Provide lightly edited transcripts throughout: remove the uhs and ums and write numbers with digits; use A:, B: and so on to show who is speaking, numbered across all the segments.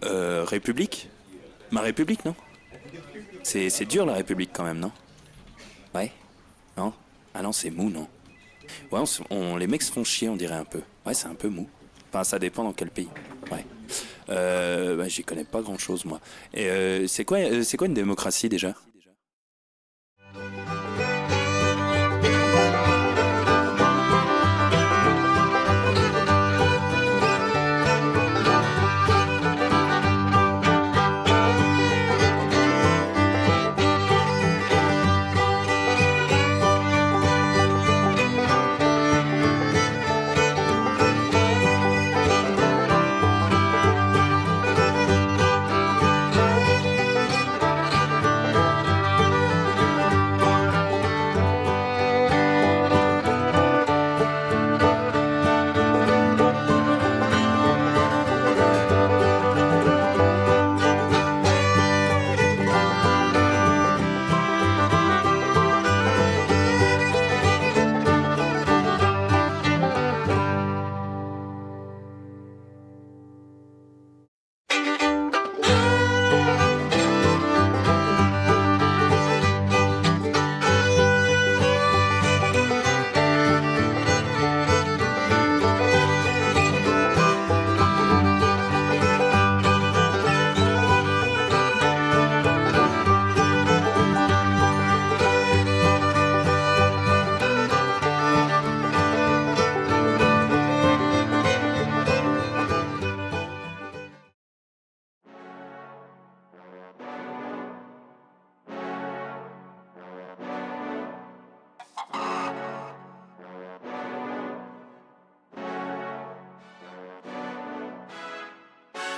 A: République? Ma République, non? C'est dur la République quand même, non? Ouais? Non? Ah non, c'est mou, non? Ouais, les mecs se font chier, on dirait un peu. Ouais, c'est un peu mou. Enfin, ça dépend dans quel pays. Ouais. Bah, j'y connais pas grand chose, moi. Et c'est quoi une démocratie déjà?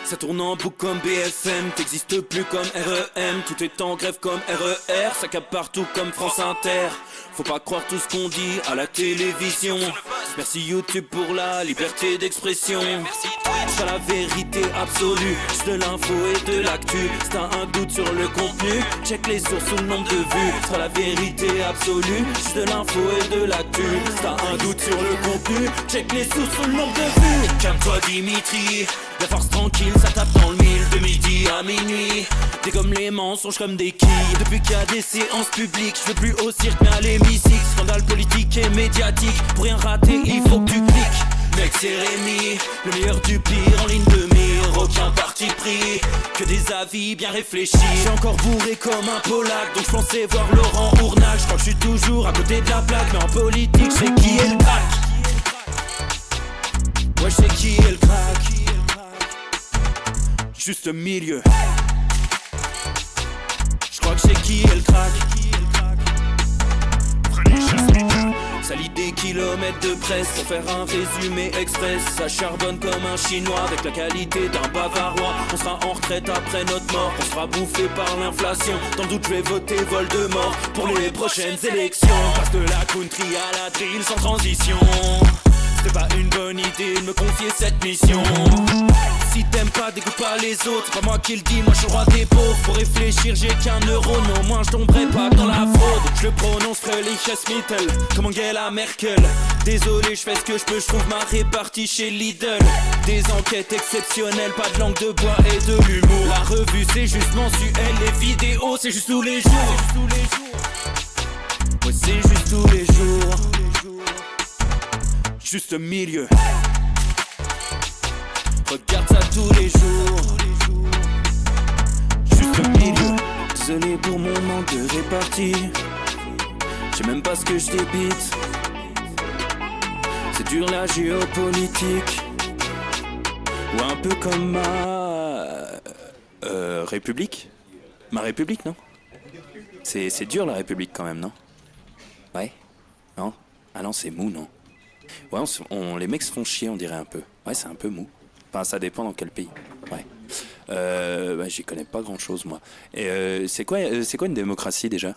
A: Ça tourne en boucle comme BFM, t'existes plus comme REM. Tout est en grève comme RER, ça capte partout comme France Inter. Faut pas croire tout ce qu'on dit à la télévision. Merci YouTube pour la liberté d'expression. C'est pas la vérité absolue, c'est de l'info et de l'actu. Si t'as un doute sur le contenu, check les sources ou le nombre de vues. C'est pas la vérité absolue, c'est de l'info et de l'actu. Si t'as un doute sur le contenu, check les sources ou le nombre de vues. Calme-toi Dimitri, la force tranquille, ça tape dans le mille. De midi à minuit, t'es comme les mensonges comme des quilles. Depuis qu'il y a des séances publiques, je veux plus au cirque mais à l'hémicycle. Scandale politique et médiatique, pour rien rater il faut que tu cliques. Mec c'est Rémi, le meilleur du pire en ligne de mire. Aucun parti pris, que des avis bien réfléchis. J'ai encore bourré comme un Polac, donc je pensais voir Laurent Ournac. Je crois que je suis toujours à côté de la plaque, mais en politique c'est qui est le crack. Ouais je sais qui est le crack. Juste milieu. Je crois que c'est qui est le crack. Ça lit des kilomètres de presse pour faire un résumé express. Ça charbonne comme un chinois avec la qualité d'un bavarois. On sera en retraite après notre mort, on sera bouffé par l'inflation. Dans le doute je vais voter Voldemort pour les prochaines élections. Passe de la country à la drill sans transition. C'est pas une bonne idée de me confier cette mission. Si t'aimes pas, dégoûte pas les autres. C'est pas moi qui le dis, moi je suis roi des pauvres. Pour réfléchir, j'ai qu'un euro, non, moi je tomberai pas dans la fraude. Je le prononce Mittel, comme Angela Merkel. Désolé, je fais ce que je peux, je trouve ma répartie chez Lidl. Des enquêtes exceptionnelles, pas de langue de bois et de l'humour. La revue c'est juste mensuel, les vidéos c'est juste tous les jours. Ouais, c'est juste tous les jours. Juste milieu. Regarde ça tous les jours. Juste milieu. Désolé pour mon manque de répartie. Je sais même pas ce que je débite. C'est dur la géopolitique. Ou un peu comme ma... République? Ma République, non? C'est dur la République quand même, non? Ouais? Non? Ah non, c'est mou, non? Ouais, les mecs se font chier, on dirait un peu. Ouais, c'est un peu mou. Enfin, ça dépend dans quel pays. Ouais. Bah, j'y connais pas grand chose, moi. Et c'est quoi une démocratie déjà?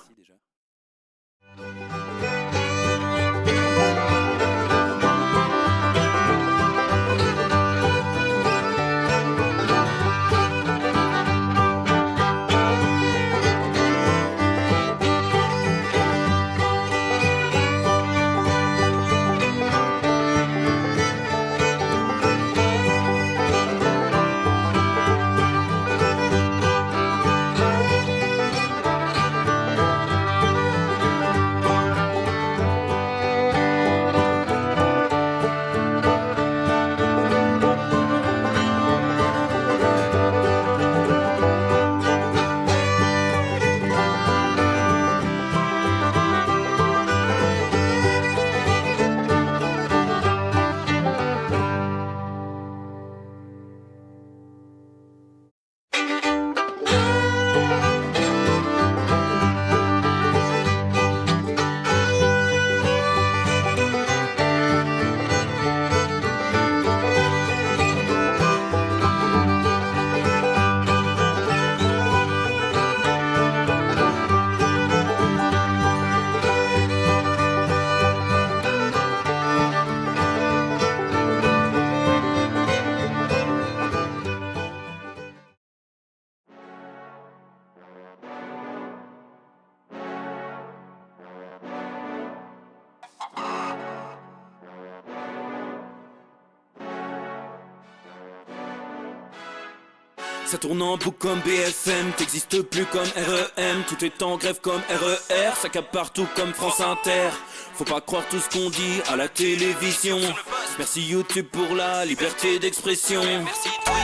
A: Ça tourne en boucle comme BFM, t'existes plus comme REM. Tout est en grève comme RER, ça capte partout comme France Inter. Faut pas croire tout ce qu'on dit à la télévision. Merci YouTube pour la liberté d'expression.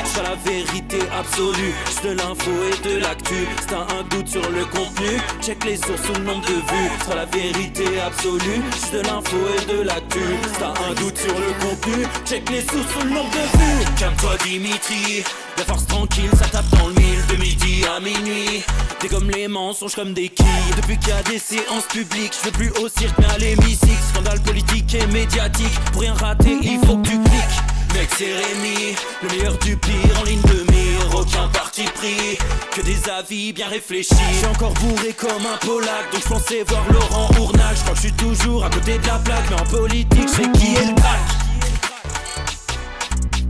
A: C'est la vérité absolue, c'est de l'info et de l'actu. Si t'as un doute sur le contenu, check les sources ou le nombre de vues. C'est la vérité absolue, c'est de l'info et de l'actu. Si t'as un doute sur le contenu, check les sources ou le nombre de vues. Calme-toi Dimitri, la force tranquille, ça tape dans le mille. De midi à minuit, dégomme les mensonges comme des quilles. Depuis qu'il y a des séances publiques, je veux plus au cirque mais à l'hémicycle. Scandale politique et médiatique, pour rien rater il faut que tu cliques. Mec c'est Rémi, le meilleur du pire en ligne de mire. Aucun parti pris, que des avis bien réfléchis. Je suis encore bourré comme un Polac, donc je pensais voir Laurent Ournac. Je crois que je suis toujours à côté de la plaque, mais en politique je sais qui est le crack.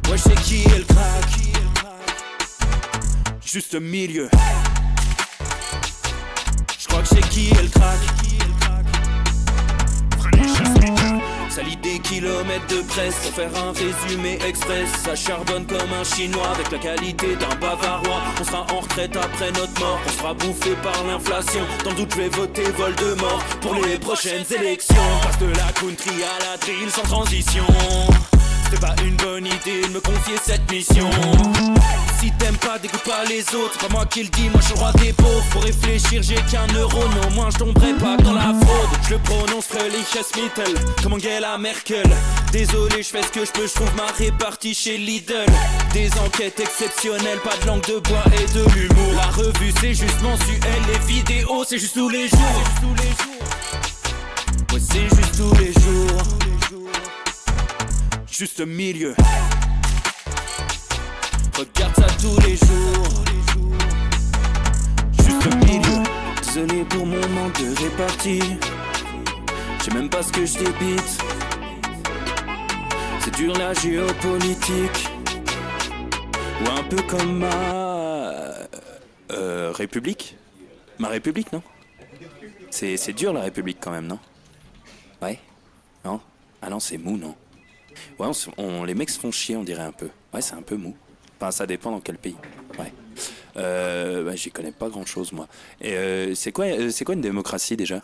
A: Ouais je sais qui est le crack. Juste milieu. Je crois que je sais qui est le crack. Ça lit des kilomètres de presse pour faire un résumé express. Ça charbonne comme un chinois avec la qualité d'un bavarois. On sera en retraite après notre mort, on sera bouffé par l'inflation. Dans le doute je vais voter Voldemort pour les prochaines élections. Passe de la country à la drill sans transition. C'était pas une bonne idée de me confier cette mission. Si t'aimes pas, dégoûte pas les autres. C'est pas moi qui le dis, moi je suis le roi des pauvres. Pour réfléchir, j'ai qu'un euro, non, moins je tomberai pas dans la fraude. Je le prononce Fröhliches Mittel, comme Angela Merkel. Désolé, je fais ce que je peux, je trouve ma répartie chez Lidl. Des enquêtes exceptionnelles, pas de langue de bois et de l'humour. La revue c'est juste mensuel, les vidéos c'est juste tous les jours. Ouais, c'est juste tous les jours. Juste milieu. Regarde ça tous les jours. Juste milieu. Désolé pour mon manque de répartie. Je sais même pas ce que je débite. C'est dur la géopolitique. Ou un peu comme ma République. Ma République, non? C'est dur la République quand même, non? Ouais? Non? Ah non, c'est mou, non? Ouais, les mecs se font chier, on dirait un peu. Ouais, c'est un peu mou. Enfin, ça dépend dans quel pays. Ouais. Bah, j'y connais pas grand-chose, moi. Et c'est quoi une démocratie, déjà?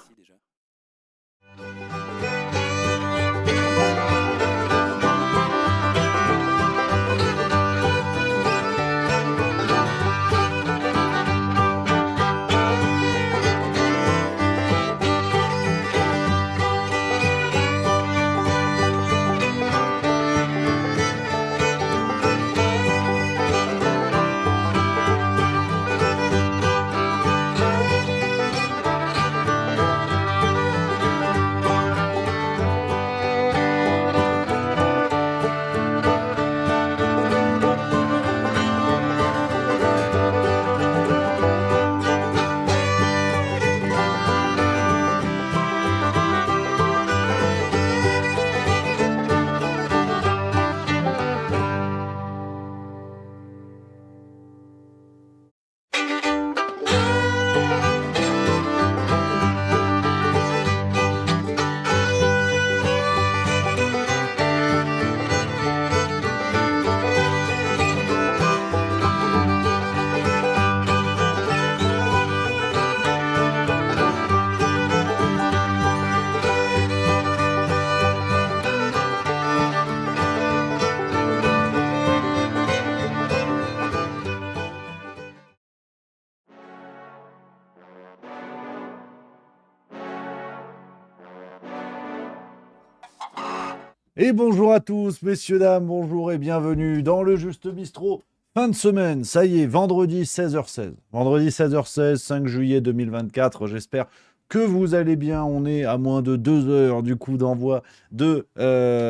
B: Et bonjour à tous, messieurs, dames, bonjour et bienvenue dans le Juste Bistrot. Fin de semaine, ça y est, vendredi 16h16. Vendredi 16h16, 5 juillet 2024, j'espère que vous allez bien. On est à moins de 2 heures du coup d'envoi de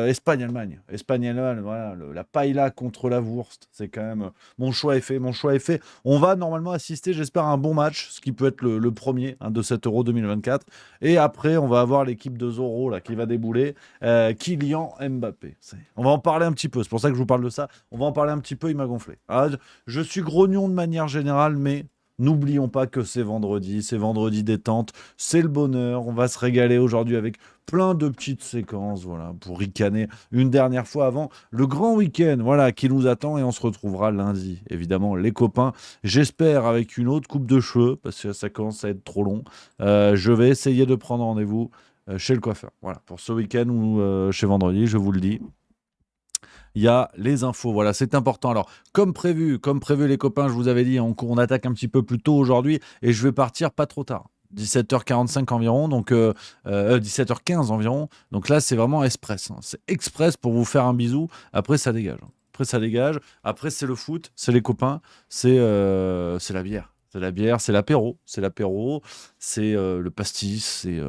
B: Espagne-Allemagne. Espagne-Allemagne, voilà, la paella contre la Wurst. C'est quand même... Mon choix est fait, On va normalement assister, j'espère, à un bon match, ce qui peut être le premier de cet Euro 2024. Et après, on va avoir l'équipe de Zorro là, qui va débouler. Kylian Mbappé. On va en parler un petit peu, c'est pour ça que je vous parle de ça. On va en parler un petit peu, il m'a gonflé. Je suis grognon de manière générale, mais N'oublions pas que c'est vendredi détente, c'est le bonheur. On va se régaler aujourd'hui avec plein de petites séquences, voilà, pour ricaner une dernière fois avant le grand week-end, voilà, qui nous attend et on se retrouvera lundi. Évidemment, les copains, j'espère avec une autre coupe de cheveux parce que ça commence à être trop long. Je vais essayer de prendre rendez-vous chez le coiffeur. Voilà, pour ce week-end ou chez vendredi, je vous le dis. Il y a les infos, voilà, c'est important. Alors, comme prévu les copains, je vous avais dit, on attaque un petit peu plus tôt aujourd'hui et je vais partir pas trop tard. 17h45 environ, donc 17h15 environ. Donc là, c'est vraiment express. Hein. C'est express pour vous faire un bisou. Après, ça dégage. Après, ça dégage. Après, c'est le foot, c'est les copains, c'est la bière. C'est la bière, c'est l'apéro. C'est l'apéro, c'est le pastis, c'est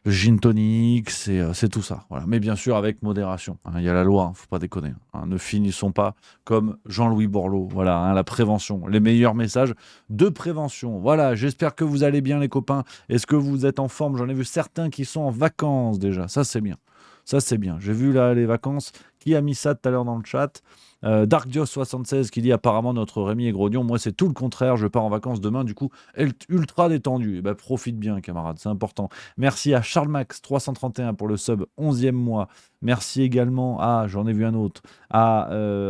B: le gin tonic, c'est tout ça. Voilà. Mais bien sûr, avec modération. Hein. Il y a la loi, faut pas déconner. Hein. Ne finissons pas comme Jean-Louis Borloo. Voilà, hein, la prévention. Les meilleurs messages de prévention. Voilà, j'espère que vous allez bien, les copains. Est-ce que vous êtes en forme? J'en ai vu certains qui sont en vacances déjà. Ça, c'est bien. Ça, c'est bien. J'ai vu là les vacances. Qui a mis ça tout à l'heure dans le chat? Darkdios76 qui dit apparemment notre Rémi est grognon. Moi, c'est tout le contraire. Je pars en vacances demain. Du coup, ultra détendu. Eh ben, profite bien, camarade. C'est important. Merci à CharlesMax331 pour le sub 11e mois. Merci également à, j'en ai vu un autre, à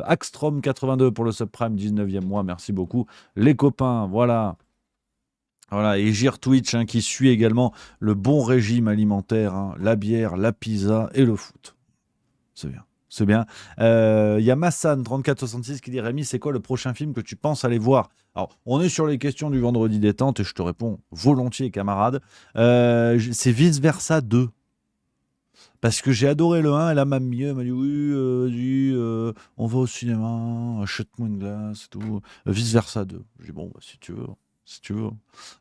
B: Axtrom82 pour le subprime 19e mois. Merci beaucoup. Les copains, voilà. Voilà, et Gire Twitch hein, qui suit également le bon régime alimentaire, hein, la bière, la pizza et le foot. C'est bien. C'est bien. Il y a Massan3466 qui dit Rémi, c'est quoi le prochain film que tu penses aller voir? Alors, on est sur les questions du vendredi détente et je te réponds volontiers, camarade. C'est Vice Versa 2. Parce que j'ai adoré le 1 et là, ma mieux, elle m'a dit oui, on va au cinéma, achète-moi une glace et tout. Vice Versa 2. J'ai dit bon, bah, si tu veux. Si tu veux.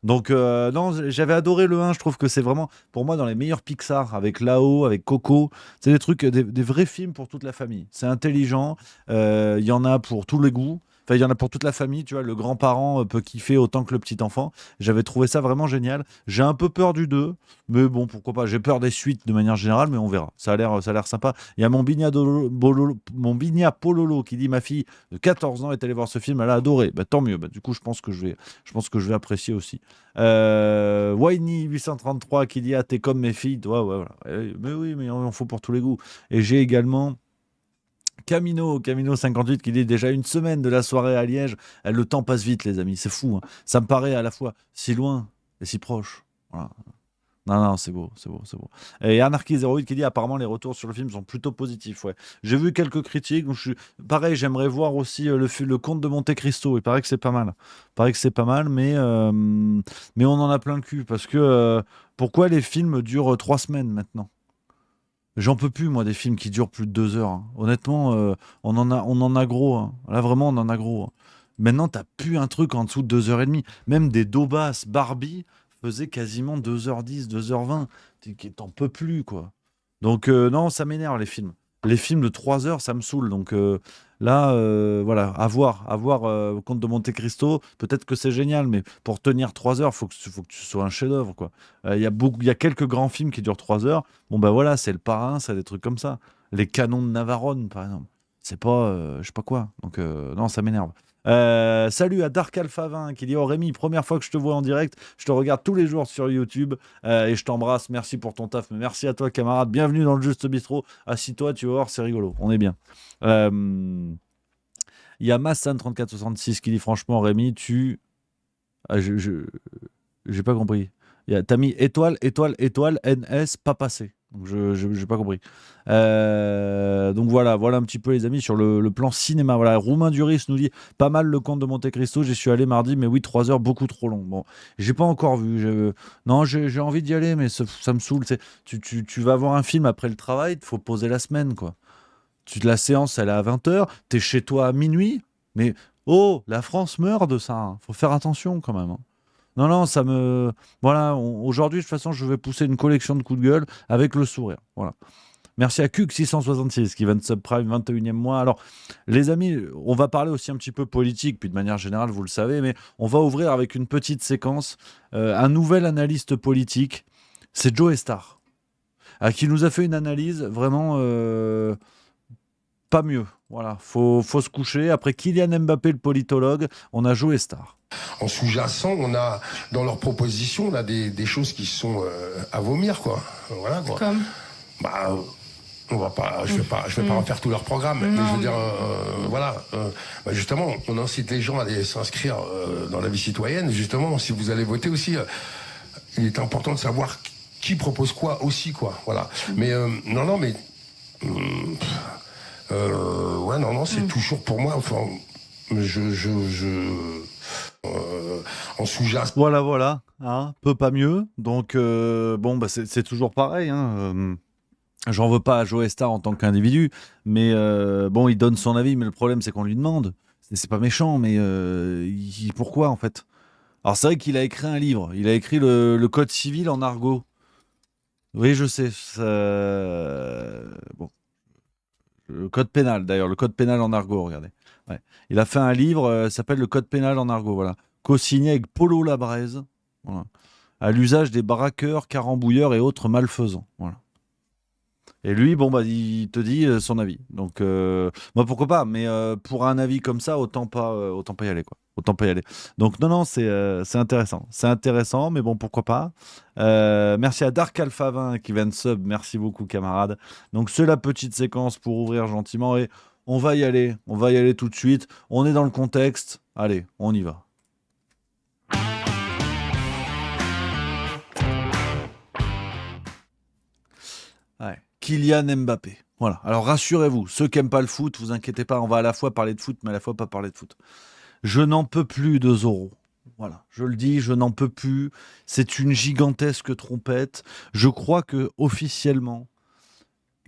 B: Donc, non, j'avais adoré le 1. Je trouve que c'est vraiment, pour moi, dans les meilleurs Pixar, avec Lao, avec Coco. C'est des trucs, des vrais films pour toute la famille. C'est intelligent. Il y en a pour tous les goûts. Enfin, il y en a pour toute la famille. Tu vois, le grand-parent peut kiffer autant que le petit-enfant. J'avais trouvé ça vraiment génial. J'ai un peu peur du 2. Mais bon, pourquoi pas. J'ai peur des suites de manière générale, mais on verra. Ça a l'air sympa. Il y a mon Bigna Pololo qui dit ma fille de 14 ans est allée voir ce film. Elle a adoré. Bah, tant mieux. Bah, du coup, je pense que je vais apprécier aussi. Winnie833 qui dit ah, t'es comme mes filles. Ouais, ouais, voilà. Mais oui, mais il en faut pour tous les goûts. Et j'ai également Camino58 qui dit déjà une semaine de la soirée à Liège. Le temps passe vite, les amis. C'est fou. Hein. Ça me paraît à la fois si loin et si proche. Voilà. Non, non, c'est beau, c'est beau, c'est beau. Et Anarchy08 qui dit apparemment les retours sur le film sont plutôt positifs. Ouais. J'ai vu quelques critiques. Donc pareil, j'aimerais voir aussi le Comte de Monte Cristo. Il paraît que c'est pas mal. Il paraît que c'est pas mal, mais on en a plein le cul. Parce que pourquoi les films durent 3 semaines maintenant? J'en peux plus, moi, des films qui durent plus de 2 heures. Hein. Honnêtement, on en a gros. Hein. Là, vraiment, on en a gros. Hein. Maintenant, t'as plus un truc en dessous de 2h30. Même des Dobas Barbie faisaient quasiment 2h10, 2h20. T'en peux plus, quoi. Donc, non, ça m'énerve, les films. Les films de 3 heures, ça me saoule. Donc là, voilà, à voir Comte de Monte Cristo. Peut-être que c'est génial, mais pour tenir 3 heures, faut que tu sois un chef-d'œuvre, quoi. Il y a quelques grands films qui durent 3 heures. Bon, ben voilà, c'est Le Parrain, c'est des trucs comme ça. Les Canons de Navarone, par exemple. C'est pas, je sais pas quoi. Donc, non, ça m'énerve. Salut à Dark Alpha 20 qui dit oh Rémi, première fois que je te vois en direct, je te regarde tous les jours sur YouTube et je t'embrasse, merci pour ton taf, mais merci à toi camarade, bienvenue dans le Juste Bistrot, assis-toi, tu vas voir, c'est rigolo, on est bien. Il y a Massan3466 qui dit franchement Rémi, j'ai pas compris. T'as mis étoile, NS, pas passé. Donc j'ai pas compris. Donc voilà un petit peu les amis sur le plan cinéma. Voilà, Roumain Duris nous dit pas mal le Comte de Monte Cristo. J'y suis allé mardi, mais oui 3 heures beaucoup trop long. Bon, j'ai pas encore vu. Non, j'ai envie d'y aller, mais ça me saoule. Tu vas voir un film après le travail, il faut poser la semaine quoi. La séance elle est à 20h, t'es chez toi à minuit, mais oh la France meurt de ça. Hein. Faut faire attention quand même. Hein. Non, non, ça me. Voilà, aujourd'hui, de toute façon, je vais pousser une collection de coups de gueule avec le sourire. Voilà. Merci à Cuc666 qui vient de subprime 21e mois. Alors, les amis, on va parler aussi un petit peu politique, puis de manière générale, vous le savez, mais on va ouvrir avec une petite séquence. Un nouvel analyste politique, c'est Joe Star, qui nous a fait une analyse vraiment pas mieux. Voilà, faut se coucher. Après Kylian Mbappé, le politologue, on a Joe Star.
C: En sous-jacent, on a dans leurs propositions, on a des choses qui sont à vomir, quoi. Voilà, quoi.
D: Comme
C: on va pas, je vais pas refaire tout leur programme, mais je veux dire, voilà. Justement, on incite les gens à aller s'inscrire dans la vie citoyenne. Justement, si vous allez voter aussi, il est important de savoir qui propose quoi aussi, quoi. Voilà. Mais c'est toujours pour moi. Enfin, en sous-jacent.
B: Voilà, hein, peu pas mieux. Donc c'est toujours pareil. Hein. J'en veux pas à Joe Star en tant qu'individu, mais il donne son avis, mais le problème c'est qu'on lui demande. C'est pas méchant, mais pourquoi en fait? Alors c'est vrai qu'il a écrit un livre, il a écrit le code civil en argot. Oui, je sais. Le code pénal d'ailleurs, le code pénal en argot, regardez. Ouais. Il a fait un livre, s'appelle le code pénal en argot, voilà. Co-signé avec Polo Labraise, voilà. À l'usage des braqueurs, carambouilleurs et autres malfaisants. Voilà. Et lui, il te dit son avis. Donc, moi, pourquoi pas? Mais pour un avis comme ça, autant pas y aller, quoi. Autant pas y aller. Donc, non, c'est intéressant. C'est intéressant, mais bon, pourquoi pas? Merci à Dark Alpha 20 qui vient de sub. Merci beaucoup, camarade. Donc, c'est la petite séquence pour ouvrir gentiment. Et on va y aller. On va y aller tout de suite. On est dans le contexte. Allez, on y va. Ouais. Kylian Mbappé. Voilà. Alors rassurez-vous, ceux qui n'aiment pas le foot, vous inquiétez pas, on va à la fois parler de foot, mais à la fois pas parler de foot. Je n'en peux plus de Zorro. Voilà, je le dis, je n'en peux plus. C'est une gigantesque trompette. Je crois que officiellement,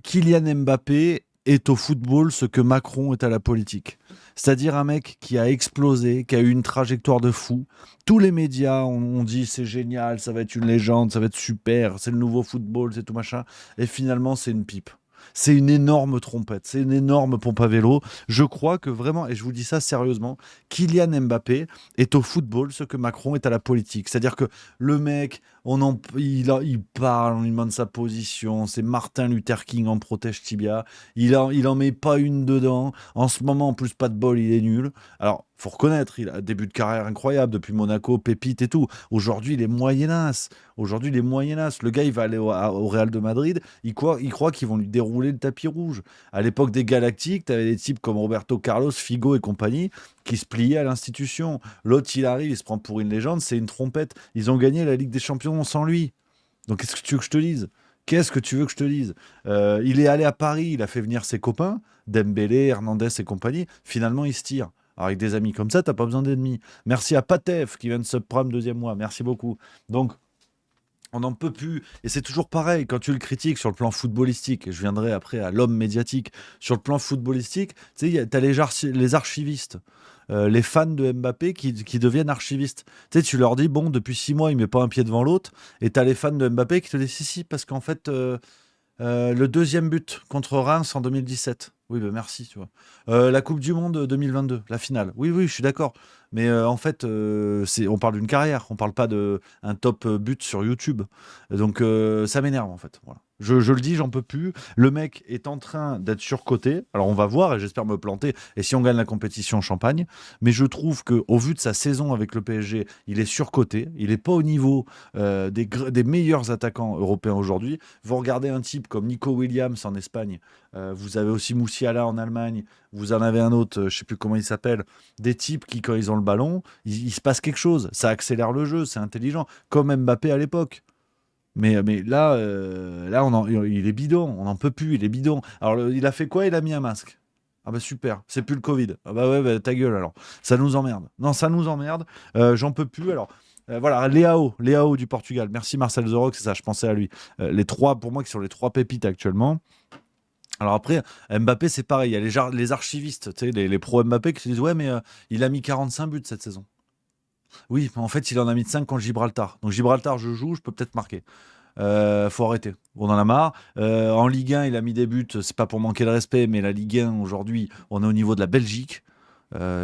B: Kylian Mbappé est au football ce que Macron est à la politique. C'est-à-dire un mec qui a explosé, qui a eu une trajectoire de fou. Tous les médias ont dit c'est génial, ça va être une légende, ça va être super, c'est le nouveau football, c'est tout machin. Et finalement, c'est une pipe. C'est une énorme trompette, c'est une énorme pompe à vélo. Je crois que vraiment, et je vous dis ça sérieusement, Kylian Mbappé est au football ce que Macron est à la politique. C'est-à-dire que le mec, il parle, on lui demande sa position, c'est Martin Luther King en protège tibia, il en met pas une dedans. En ce moment, en plus, pas de bol, il est nul. Alors, faut reconnaître, il a un début de carrière incroyable depuis Monaco, pépite et tout. Aujourd'hui, il est moyenasse. Le gars, il va aller au Real de Madrid. Il croit qu'ils vont lui dérouler le tapis rouge. À l'époque des Galactiques, tu avais des types comme Roberto Carlos, Figo et compagnie qui se pliaient à l'institution. L'autre, il arrive, il se prend pour une légende, c'est une trompette. Ils ont gagné la Ligue des Champions sans lui. Donc, qu'est-ce que tu veux que je te dise? Il est allé à Paris, il a fait venir ses copains, Dembélé, Hernandez et compagnie. Finalement, il se tire. Alors, avec des amis comme ça, t'as pas besoin d'ennemis. Merci à Patef qui vient de subprime 2e mois. Merci beaucoup. Donc, on n'en peut plus. Et c'est toujours pareil, quand tu le critiques sur le plan footballistique, et je viendrai après à l'homme médiatique, sur le plan footballistique, tu sais, t'as les archivistes, les fans de Mbappé qui deviennent archivistes. Tu sais, tu leur dis, bon, depuis 6 mois, il met pas un pied devant l'autre, et t'as les fans de Mbappé qui te disent, si, parce qu'en fait, le 2e but contre Reims en 2017. Oui, ben merci, tu vois. La Coupe du Monde 2022, la finale. Oui, je suis d'accord. Mais en fait, on parle d'une carrière, on parle pas d'un top but sur YouTube. Donc ça m'énerve en fait. Voilà. Je le dis, j'en peux plus. Le mec est en train d'être surcoté. Alors on va voir et j'espère me planter. Et si on gagne la compétition, champagne. Mais je trouve qu'au vu de sa saison avec le PSG, il est surcoté. Il n'est pas au niveau des meilleurs attaquants européens aujourd'hui. Vous regardez un type comme Nico Williams en Espagne. Vous avez aussi Moussiala en Allemagne. Vous en avez un autre, je ne sais plus comment il s'appelle. Des types qui, quand ils ont le ballon, il se passe quelque chose. Ça accélère le jeu, c'est intelligent. Comme Mbappé à l'époque. Mais là, il est bidon. On n'en peut plus, il est bidon. Alors, il a fait quoi? Il a mis un masque. Ah bah super, c'est plus le Covid. Ah bah ouais, bah, ta gueule alors. Ça nous emmerde. Non, ça nous emmerde. J'en peux plus. Alors, voilà, Leao du Portugal. Merci Marcel Zorro, c'est ça, je pensais à lui. Les trois, pour moi, qui sont les 3 pépites actuellement. Alors après, Mbappé, c'est pareil. Il y a les archivistes, tu sais, les pros Mbappé qui se disent ouais, mais il a mis 45 buts cette saison. Oui, mais en fait, il en a mis 5 contre Gibraltar. Donc Gibraltar, je joue, je peux peut-être marquer. Faut arrêter. On en a marre. En Ligue 1, il a mis des buts. C'est pas pour manquer de respect, mais la Ligue 1 aujourd'hui, on est au niveau de la Belgique.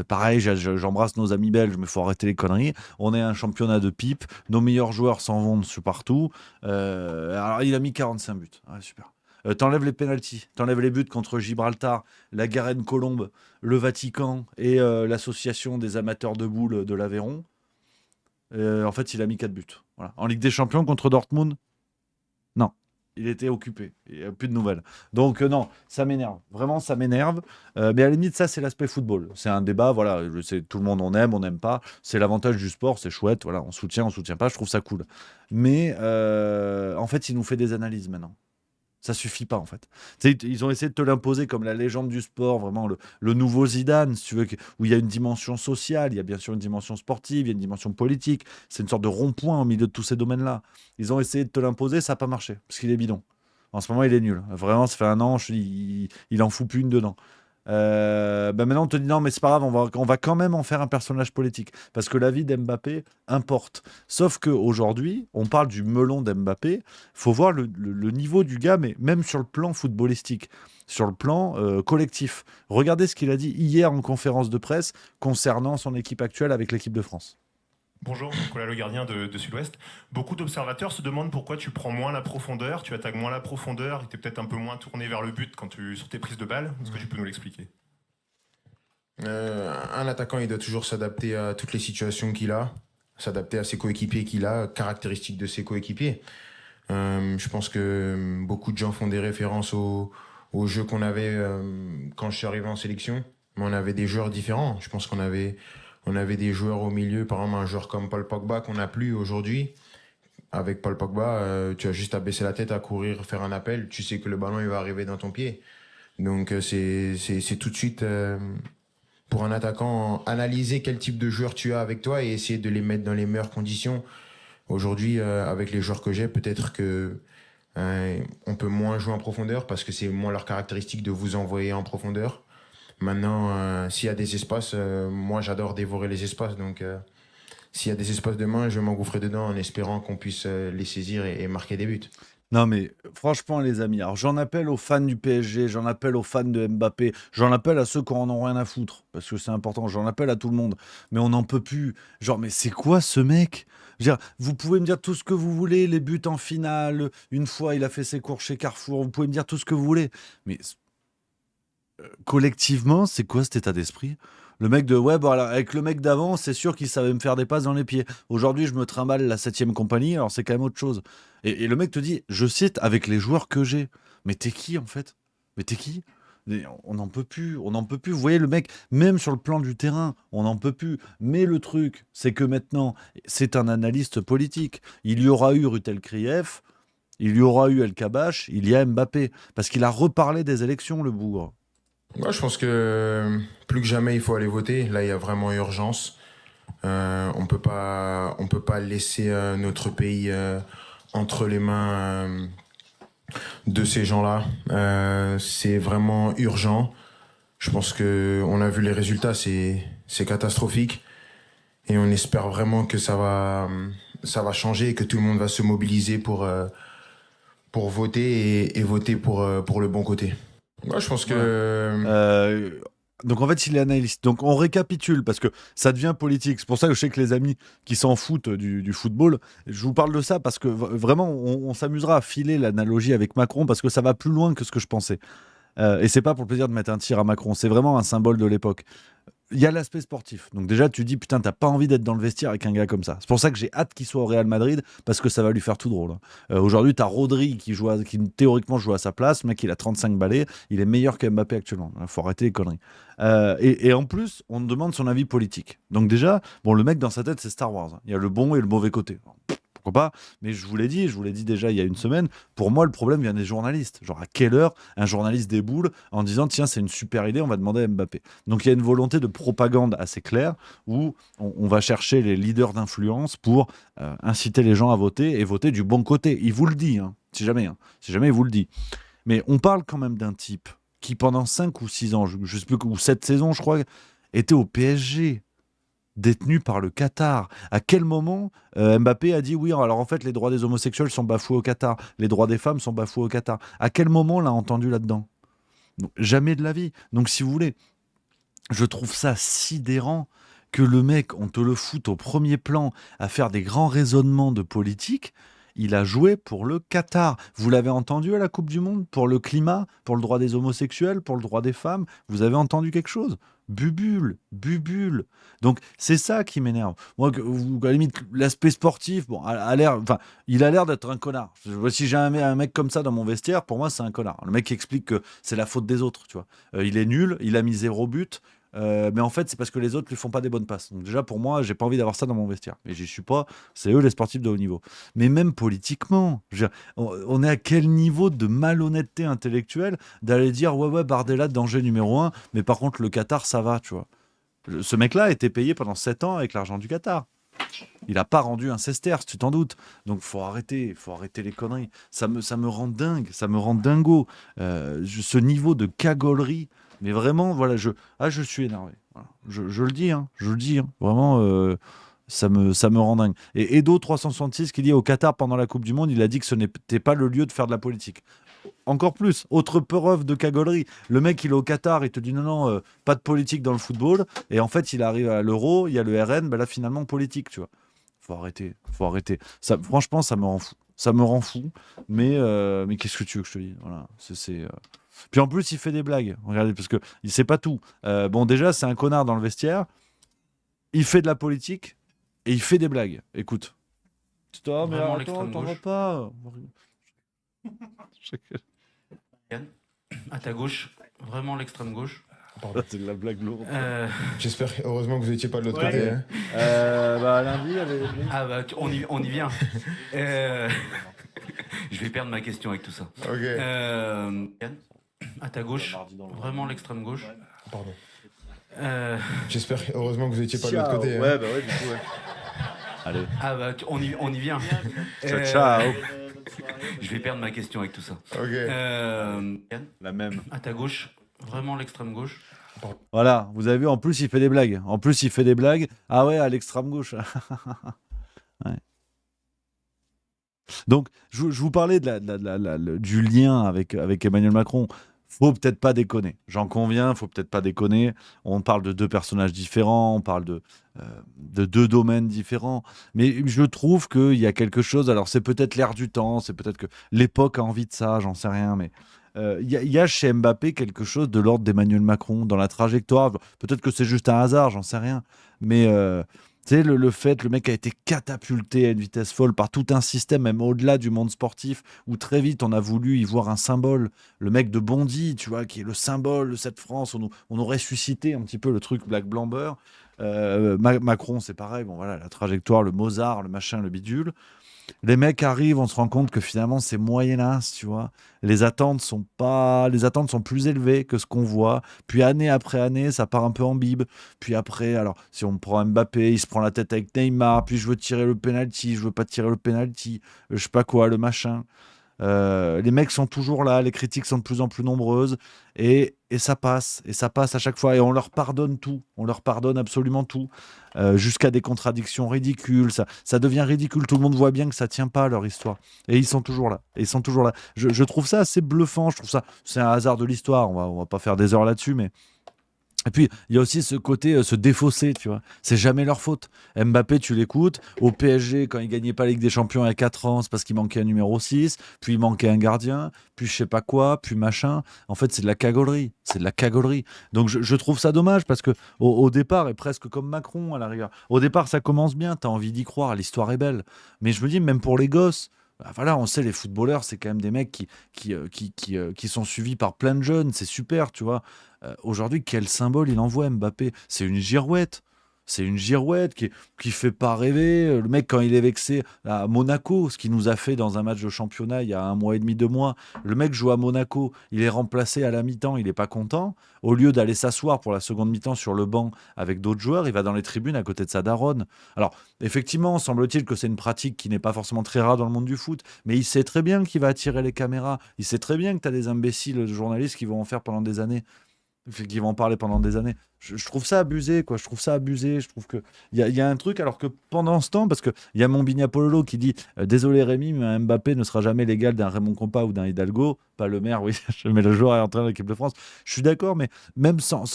B: Pareil, j'embrasse nos amis belges, mais il faut arrêter les conneries. On est un championnat de pipe. Nos meilleurs joueurs s'en vont dessus partout. Alors, il a mis 45 buts. Ouais, super. T'enlèves les pénaltys, t'enlèves les buts contre Gibraltar, la Garenne-Colombe, le Vatican et l'association des amateurs de boules de l'Aveyron. En fait, il a mis 4 buts. Voilà. En Ligue des Champions contre Dortmund, non. Il était occupé. Il n'y a plus de nouvelles. Donc, non, ça m'énerve. Vraiment, ça m'énerve. Mais à la limite, ça, c'est l'aspect football. C'est un débat. Voilà, tout le monde, on n'aime pas. C'est l'avantage du sport. C'est chouette. Voilà, on soutient pas. Je trouve ça cool. Mais en fait, il nous fait des analyses maintenant. Ça suffit pas, en fait. Tu sais, ils ont essayé de te l'imposer comme la légende du sport, vraiment le nouveau Zidane, si tu veux, où il y a une dimension sociale, il y a bien sûr une dimension sportive, il y a une dimension politique. C'est une sorte de rond-point au milieu de tous ces domaines-là. Ils ont essayé de te l'imposer, ça n'a pas marché, parce qu'il est bidon. En ce moment, il est nul. Vraiment, ça fait un an, il en fout plus une dedans. Maintenant, on te dit non, mais c'est pas grave, on va quand même en faire un personnage politique. Parce que la vie d'Mbappé importe. Sauf qu'aujourd'hui, on parle du melon d'Mbappé. Faut voir le niveau du gars, mais même sur le plan footballistique, sur le plan collectif. Regardez ce qu'il a dit hier en conférence de presse concernant son équipe actuelle avec l'équipe de France.
D: Bonjour, Nicolas Le Gardien de Sud-Ouest. Beaucoup d'observateurs se demandent pourquoi tu prends moins la profondeur, tu attaques moins la profondeur, et tu es peut-être un peu moins tourné vers le but sur tes prises de balles. Est-ce que tu peux nous l'expliquer ?
E: Un attaquant, il doit toujours s'adapter à toutes les situations qu'il a, s'adapter à ses coéquipiers qu'il a, caractéristiques de ses coéquipiers. Je pense que beaucoup de gens font des références au jeu qu'on avait quand je suis arrivé en sélection, mais on avait des joueurs différents. Je pense qu'on avait des joueurs au milieu, par exemple un joueur comme Paul Pogba qu'on n'a plus aujourd'hui. Avec Paul Pogba, tu as juste à baisser la tête, à courir, faire un appel. Tu sais que le ballon il va arriver dans ton pied. Donc c'est tout de suite, pour un attaquant, analyser quel type de joueur tu as avec toi et essayer de les mettre dans les meilleures conditions. Aujourd'hui, avec les joueurs que j'ai, peut-être que on peut moins jouer en profondeur parce que c'est moins leur caractéristique de vous envoyer en profondeur. Maintenant, s'il y a des espaces, moi j'adore dévorer les espaces, donc s'il y a des espaces de main, je vais m'engouffrer dedans en espérant qu'on puisse les saisir et marquer des buts.
B: Non mais franchement les amis, alors j'en appelle aux fans du PSG, j'en appelle aux fans de Mbappé, j'en appelle à ceux qui en ont rien à foutre, parce que c'est important, j'en appelle à tout le monde, mais on n'en peut plus. Genre mais c'est quoi ce mec ? Je veux dire, vous pouvez me dire tout ce que vous voulez, les buts en finale, une fois il a fait ses courses chez Carrefour, vous pouvez me dire tout ce que vous voulez, mais collectivement, c'est quoi cet état d'esprit ? Le mec de ouais, bon, alors, avec le mec d'avant, c'est sûr qu'il savait me faire des passes dans les pieds. Aujourd'hui, je me trimballe la 7e compagnie, alors c'est quand même autre chose. Et le mec te dit, je cite, avec les joueurs que j'ai. Mais t'es qui en fait ? Mais t'es qui ? Mais on n'en peut plus, on n'en peut plus. Vous voyez, le mec, même sur le plan du terrain, on n'en peut plus. Mais le truc, c'est que maintenant, c'est un analyste politique. Il y aura eu Rutel Krief, il y aura eu El Kabash, il y a Mbappé. Parce qu'il a reparlé des élections, le bougre.
E: Ouais, je pense que plus que jamais, il faut aller voter. Là, il y a vraiment urgence. On peut pas laisser notre pays entre les mains de ces gens-là. C'est vraiment urgent. Je pense que on a vu les résultats, c'est catastrophique. Et on espère vraiment que ça va changer et que tout le monde va se mobiliser pour voter et voter pour le bon côté. Ouais, je pense que...
B: Donc en fait, il est analyste. Donc on récapitule parce que ça devient politique. C'est pour ça que je sais que les amis qui s'en foutent du football, je vous parle de ça parce que vraiment, on s'amusera à filer l'analogie avec Macron parce que ça va plus loin que ce que je pensais. Et c'est pas pour le plaisir de mettre un tir à Macron, c'est vraiment un symbole de l'époque. Il y a l'aspect sportif. Donc déjà, tu dis, putain, t'as pas envie d'être dans le vestiaire avec un gars comme ça. C'est pour ça que j'ai hâte qu'il soit au Real Madrid, parce que ça va lui faire tout drôle. Aujourd'hui, t'as Rodri qui théoriquement joue à sa place. Le mec, il a 35 balais. Il est meilleur que Mbappé actuellement. Faut arrêter les conneries. Et en plus, on demande son avis politique. Donc déjà, bon, le mec, dans sa tête, c'est Star Wars. Il y a le bon et le mauvais côté. Pourquoi pas ? Mais je vous l'ai dit déjà il y a une semaine, pour moi le problème vient des journalistes. Genre à quelle heure un journaliste déboule en disant tiens c'est une super idée, on va demander à Mbappé. Donc il y a une volonté de propagande assez claire où on va chercher les leaders d'influence pour inciter les gens à voter et voter du bon côté. Il vous le dit, hein, si jamais il vous le dit. Mais on parle quand même d'un type qui pendant 5 ou 6 ans, je sais plus, ou 7 saisons je crois, était au PSG. Détenu par le Qatar. À quel moment Mbappé a dit oui, alors en fait les droits des homosexuels sont bafoués au Qatar, les droits des femmes sont bafoués au Qatar. À quel moment on l'a entendu là-dedans ? Donc, jamais de la vie. Donc si vous voulez, je trouve ça sidérant que le mec, on te le foute au premier plan à faire des grands raisonnements de politique. il a joué pour le Qatar. Vous l'avez entendu à la Coupe du Monde? Pour le climat, pour le droit des homosexuels, pour le droit des femmes? Vous avez entendu quelque chose? Bubule, bubule. Donc c'est ça qui m'énerve. Moi, à la limite, l'aspect sportif, bon, il a l'air d'être un connard. Si j'ai un mec comme ça dans mon vestiaire, pour moi, c'est un connard. Le mec qui explique que c'est la faute des autres, tu vois. Il est nul, il a mis 0 but. Mais en fait, c'est parce que les autres lui font pas des bonnes passes. Donc déjà, pour moi, j'ai pas envie d'avoir ça dans mon vestiaire. Et j'y suis pas. C'est eux les sportifs de haut niveau. Mais même politiquement, je veux dire, on est à quel niveau de malhonnêteté intellectuelle d'aller dire ouais, Bardella, danger numéro 1, mais par contre, le Qatar, ça va, tu vois. Ce mec-là a été payé pendant 7 ans avec l'argent du Qatar. Il n'a pas rendu un sesterce, tu t'en doutes. Donc faut arrêter les conneries. Ça me rend dingue, ça me rend dingo. Ce niveau de cagolerie. Mais vraiment, voilà, je suis énervé. Voilà. Je le dis, vraiment, ça me rend dingue. Et Edo 366 qui dit au Qatar pendant la Coupe du Monde, il a dit que ce n'était pas le lieu de faire de la politique. Encore plus, autre preuve de cagolerie. Le mec, il est au Qatar, il te dit non, pas de politique dans le football. Et en fait, il arrive à l'Euro, il y a le RN, ben là, finalement, politique, tu vois. Faut arrêter. Ça, franchement, ça me rend fou. Ça me rend fou. Mais qu'est-ce que tu veux que je te dise? Voilà, Puis en plus, il fait des blagues. Regardez, parce que il sait pas tout. Bon, déjà, c'est un connard dans le vestiaire. Il fait de la politique et il fait des blagues. Écoute. Stop, mais
F: Vraiment
B: attends,
F: l'extrême
B: t'en vas
F: gauche.
B: pas.
F: Yann, à ta gauche, vraiment l'extrême gauche.
B: C'est de la blague lourde.
E: J'espère, heureusement que vous n'étiez pas de l'autre côté. Hein.
B: Lundi,
F: Ah bah on y vient. Je vais perdre ma question avec tout ça.
E: Ok.
F: Yann, à ta gauche, vraiment l'extrême gauche.
E: Pardon. J'espère, heureusement que vous n'étiez pas de l'autre côté. Hein.
B: Ouais, bah ouais, du coup, ouais. Allez.
F: Ah bah on y vient.
B: Ciao.
F: Je vais perdre ma question avec tout ça.
E: Ok.
F: Yann,
B: La même.
F: à ta gauche, vraiment l'extrême gauche.
B: Voilà, vous avez vu, en plus, il fait des blagues. Ah ouais, à l'extrême gauche. Ouais. Donc, je vous parlais du lien avec Emmanuel Macron. Faut peut-être pas déconner. J'en conviens, faut peut-être pas déconner. On parle de 2 personnages différents, on parle de 2 domaines différents. Mais je trouve qu'il y a quelque chose. Alors, c'est peut-être l'air du temps, c'est peut-être que l'époque a envie de ça, j'en sais rien. Mais il y a chez Mbappé quelque chose de l'ordre d'Emmanuel Macron dans la trajectoire. Peut-être que c'est juste un hasard, j'en sais rien. Mais tu sais, le fait, le mec a été catapulté à une vitesse folle par tout un système, même au-delà du monde sportif, où très vite on a voulu y voir un symbole. Le mec de Bondy, tu vois, qui est le symbole de cette France. On aurait suscité un petit peu le truc Black Blamber. Macron, c'est pareil. Bon, voilà, la trajectoire, le Mozart, le machin, le bidule. Les mecs arrivent, on se rend compte que finalement c'est moyenasse, tu vois. Les attentes sont plus élevées que ce qu'on voit. Puis année après année, ça part un peu en bib. Puis après, alors si on prend Mbappé, il se prend la tête avec Neymar. Puis je veux tirer le penalty, je veux pas tirer le penalty, je sais pas quoi, le machin. Les mecs sont toujours là, les critiques sont de plus en plus nombreuses et ça passe à chaque fois et on leur pardonne tout, on leur pardonne absolument tout, jusqu'à des contradictions ridicules, ça devient ridicule, tout le monde voit bien que ça tient pas leur histoire et ils sont toujours là, je trouve ça assez bluffant, je trouve ça, c'est un hasard de l'histoire, on va pas faire des heures là-dessus mais... Et puis, il y a aussi ce côté, se défausser, tu vois. C'est jamais leur faute. Mbappé, tu l'écoutes. Au PSG, quand il gagnait pas la Ligue des Champions il y a 4 ans, c'est parce qu'il manquait un numéro 6, puis il manquait un gardien, puis je sais pas quoi, puis machin. En fait, c'est de la cagolerie. Donc, je trouve ça dommage parce que au départ, et presque comme Macron à la rigueur, au départ, ça commence bien, t'as envie d'y croire, l'histoire est belle. Mais je me dis, même pour les gosses, bah voilà, on sait, les footballeurs, c'est quand même des mecs qui sont suivis par plein de jeunes, c'est super, tu vois. Aujourd'hui, quel symbole il envoie Mbappé? C'est une girouette. Qui fait pas rêver. Le mec, quand il est vexé à Monaco, ce qu'il nous a fait dans un match de championnat il y a 1 mois et demi, 2 mois, le mec joue à Monaco, il est remplacé à la mi-temps, il est pas content. Au lieu d'aller s'asseoir pour la seconde mi-temps sur le banc avec d'autres joueurs, il va dans les tribunes à côté de sa daronne. Alors, effectivement, semble-t-il que c'est une pratique qui n'est pas forcément très rare dans le monde du foot, mais il sait très bien qu'il va attirer les caméras. Il sait très bien que tu as des imbéciles journalistes qui vont en faire pendant des années. Qui vont en parler pendant des années. Je trouve ça abusé, quoi. Je trouve que il y a un truc, alors que pendant ce temps, parce que il y a mon Bignapololo qui dit désolé Rémi, mais un Mbappé ne sera jamais l'égal d'un Raymond Compa ou d'un Hidalgo, pas le maire, oui, mais le joueur est entraîneur de l'équipe de France. Je suis d'accord, mais même sans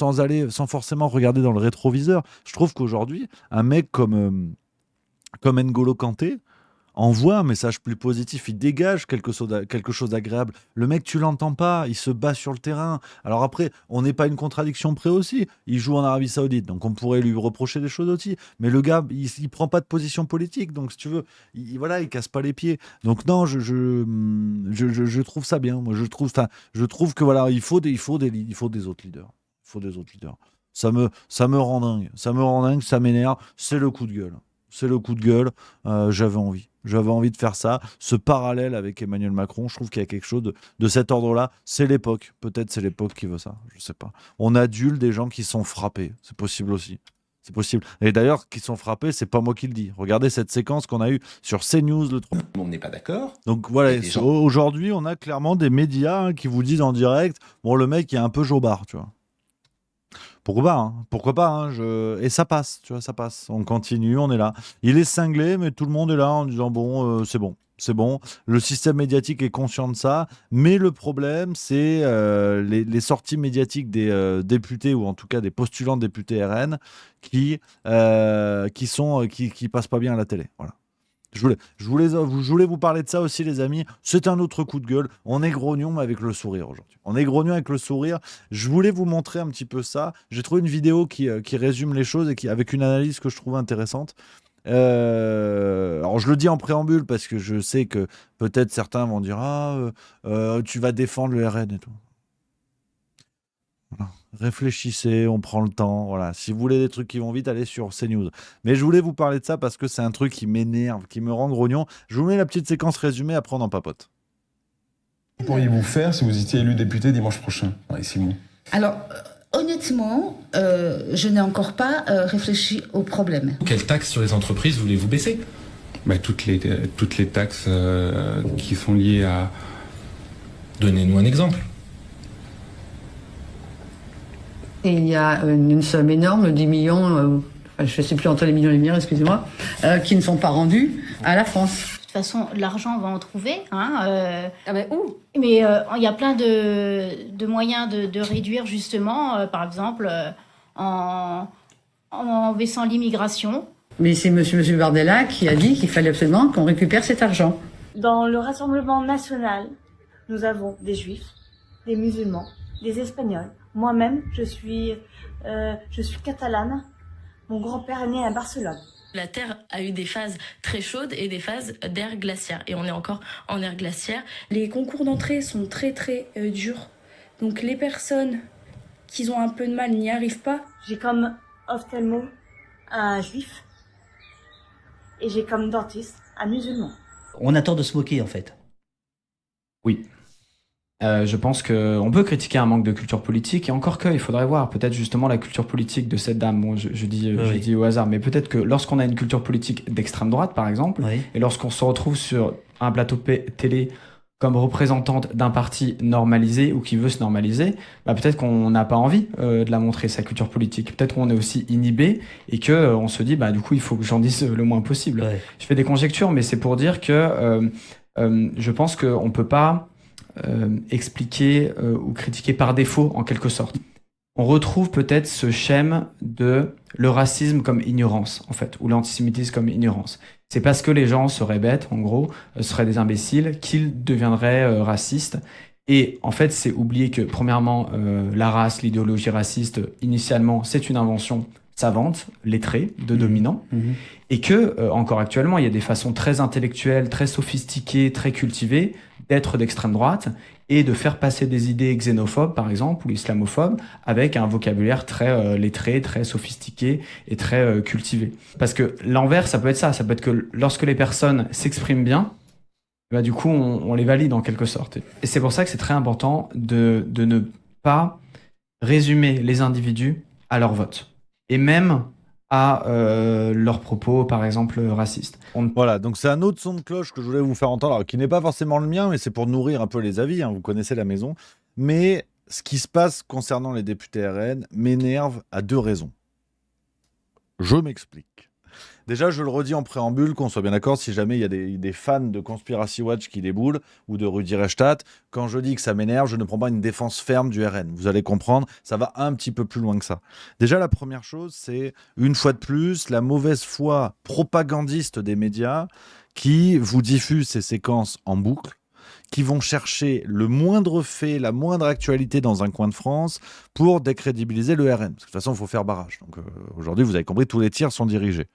B: forcément regarder dans le rétroviseur, je trouve qu'aujourd'hui, un mec comme N'Golo Kanté, envoie un message plus positif, il dégage quelque chose d'agréable. Le mec, tu l'entends pas, il se bat sur le terrain. Alors après, on n'est pas une contradiction près aussi. Il joue en Arabie Saoudite, donc on pourrait lui reprocher des choses aussi. Mais le gars, il prend pas de position politique, donc si tu veux, voilà, il casse pas les pieds. Donc non, je trouve ça bien. Moi, je trouve que voilà, il faut des autres leaders. Il faut des autres leaders. Ça me rend dingue. Ça me rend dingue, ça m'énerve. C'est le coup de gueule. C'est le coup de gueule. J'avais envie. J'avais envie de faire ça. Ce parallèle avec Emmanuel Macron, je trouve qu'il y a quelque chose de cet ordre-là. C'est l'époque. Peut-être c'est l'époque qui veut ça. Je sais pas. On adule des gens qui sont frappés. C'est possible aussi. C'est possible. Et d'ailleurs, qui sont frappés, c'est pas moi qui le dis. Regardez cette séquence qu'on a eue sur CNews le 3.
G: On n'est pas d'accord.
B: Donc voilà,
G: Et des gens-
B: aujourd'hui, on a clairement des médias qui vous disent en direct, bon, le mec est un peu jobard, tu vois. Pourquoi pas, hein, et ça passe, tu vois, ça passe. On continue, on est là. Il est cinglé, mais tout le monde est là en disant, bon, c'est bon. C'est bon, le système médiatique est conscient de ça, mais le problème, c'est les sorties médiatiques des députés, ou en tout cas des postulants de députés RN, qui passent pas bien à la télé. Voilà. Je voulais vous parler de ça aussi, les amis. C'est un autre coup de gueule. On est grognon, mais avec le sourire aujourd'hui. On est grognon avec le sourire. Je voulais vous montrer un petit peu ça. J'ai trouvé une vidéo qui résume les choses et avec une analyse que je trouve intéressante. Alors je le dis en préambule parce que je sais que peut-être certains vont dire tu vas défendre le RN et tout. Voilà. Réfléchissez, on prend le temps. Voilà. Si vous voulez des trucs qui vont vite, allez sur CNews. Mais je voulais vous parler de ça parce que c'est un truc qui m'énerve, qui me rend grognon. Je vous mets la petite séquence résumée, après on en papote.
H: Que pourriez-vous faire si vous étiez élu député dimanche prochain, Simon?
I: Alors, honnêtement, je n'ai encore pas réfléchi au problème.
G: Quelle taxe sur les entreprises voulez-vous baisser?
J: Toutes les taxes qui sont liées à...
G: Donnez-nous un exemple.
K: Et il y a une somme énorme, 10 millions, je ne sais plus entre les millions et les milliards, excusez-moi, qui ne sont pas rendus à la France.
L: De toute façon, l'argent, on va en trouver.
K: Où?
L: Mais il y a plein de moyens de réduire, justement, par exemple, en baissant l'immigration.
K: Mais c'est monsieur Bardella qui a dit qu'il fallait absolument qu'on récupère cet argent.
M: Dans le Rassemblement national, nous avons des juifs, des musulmans, des espagnols. Moi-même, je suis catalane. Mon grand-père est né à Barcelone.
N: La Terre a eu des phases très chaudes et des phases d'ère glaciaire. Et on est encore en ère glaciaire.
M: Les concours d'entrée sont très très durs. Donc les personnes qui ont un peu de mal n'y arrivent pas. J'ai comme ophtalmo un juif. Et j'ai comme dentiste un musulman.
F: On a tort de se moquer, en fait.
O: Oui. Je pense qu'on peut critiquer un manque de culture politique, et encore il faudrait voir peut-être justement la culture politique de cette dame. Bon, je dis au hasard, mais peut-être que lorsqu'on a une culture politique d'extrême droite, par exemple, et lorsqu'on se retrouve sur un plateau télé comme représentante d'un parti normalisé ou qui veut se normaliser, peut-être qu'on n'a pas envie de la montrer, sa culture politique. Peut-être qu'on est aussi inhibé et qu'on se dit, du coup, il faut que j'en dise le moins possible. Je fais des conjectures, mais c'est pour dire que je pense qu'on ne peut pas expliquer ou critiquer par défaut, en quelque sorte. On retrouve peut-être ce schème de le racisme comme ignorance, en fait, ou l'antisémitisme comme ignorance. C'est parce que les gens seraient bêtes, en gros, seraient des imbéciles, qu'ils deviendraient racistes. Et en fait, c'est oublier que, premièrement, la race, l'idéologie raciste, initialement, c'est une invention savante, lettrée, de dominants, et que, encore actuellement, il y a des façons très intellectuelles, très sophistiquées, très cultivées d'être d'extrême droite et de faire passer des idées xénophobes, par exemple, ou islamophobes, avec un vocabulaire très lettré, très sophistiqué et très cultivé. Parce que l'envers, ça peut être ça. Ça peut être que lorsque les personnes s'expriment bien, du coup, on les valide en quelque sorte. Et c'est pour ça que c'est très important de ne pas résumer les individus à leur vote. Et même à leurs propos, par exemple, racistes.
B: Voilà, donc c'est un autre son de cloche que je voulais vous faire entendre, alors, qui n'est pas forcément le mien, mais c'est pour nourrir un peu les avis, vous connaissez la maison. Mais ce qui se passe concernant les députés RN m'énerve à deux raisons. Je m'explique. Déjà, je le redis en préambule, qu'on soit bien d'accord, si jamais il y a des fans de Conspiracy Watch qui déboulent, ou de Rudy Reichstadt, quand je dis que ça m'énerve, je ne prends pas une défense ferme du RN. Vous allez comprendre, ça va un petit peu plus loin que ça. Déjà, la première chose, c'est, une fois de plus, la mauvaise foi propagandiste des médias qui vous diffusent ces séquences en boucle, qui vont chercher le moindre fait, la moindre actualité dans un coin de France pour décrédibiliser le RN. Parce que de toute façon, il faut faire barrage. Donc aujourd'hui, vous avez compris, tous les tirs sont dirigés.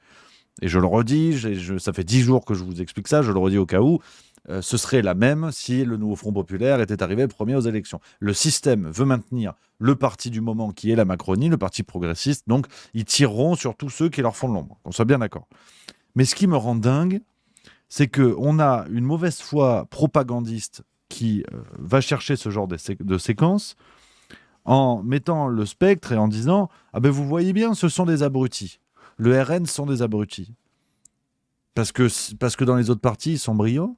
B: Et je le redis, ça fait 10 jours que je vous explique ça, je le redis au cas où, ce serait la même si le nouveau Front Populaire était arrivé premier aux élections. Le système veut maintenir le parti du moment qui est la Macronie, le parti progressiste, donc ils tireront sur tous ceux qui leur font de l'ombre, qu'on soit bien d'accord. Mais ce qui me rend dingue, c'est qu'on a une mauvaise foi propagandiste qui va chercher ce genre de séquences en mettant le spectre et en disant « Ah ben vous voyez bien, ce sont des abrutis. Le RN sont des abrutis. » Parce que dans les autres partis, ils sont brillants.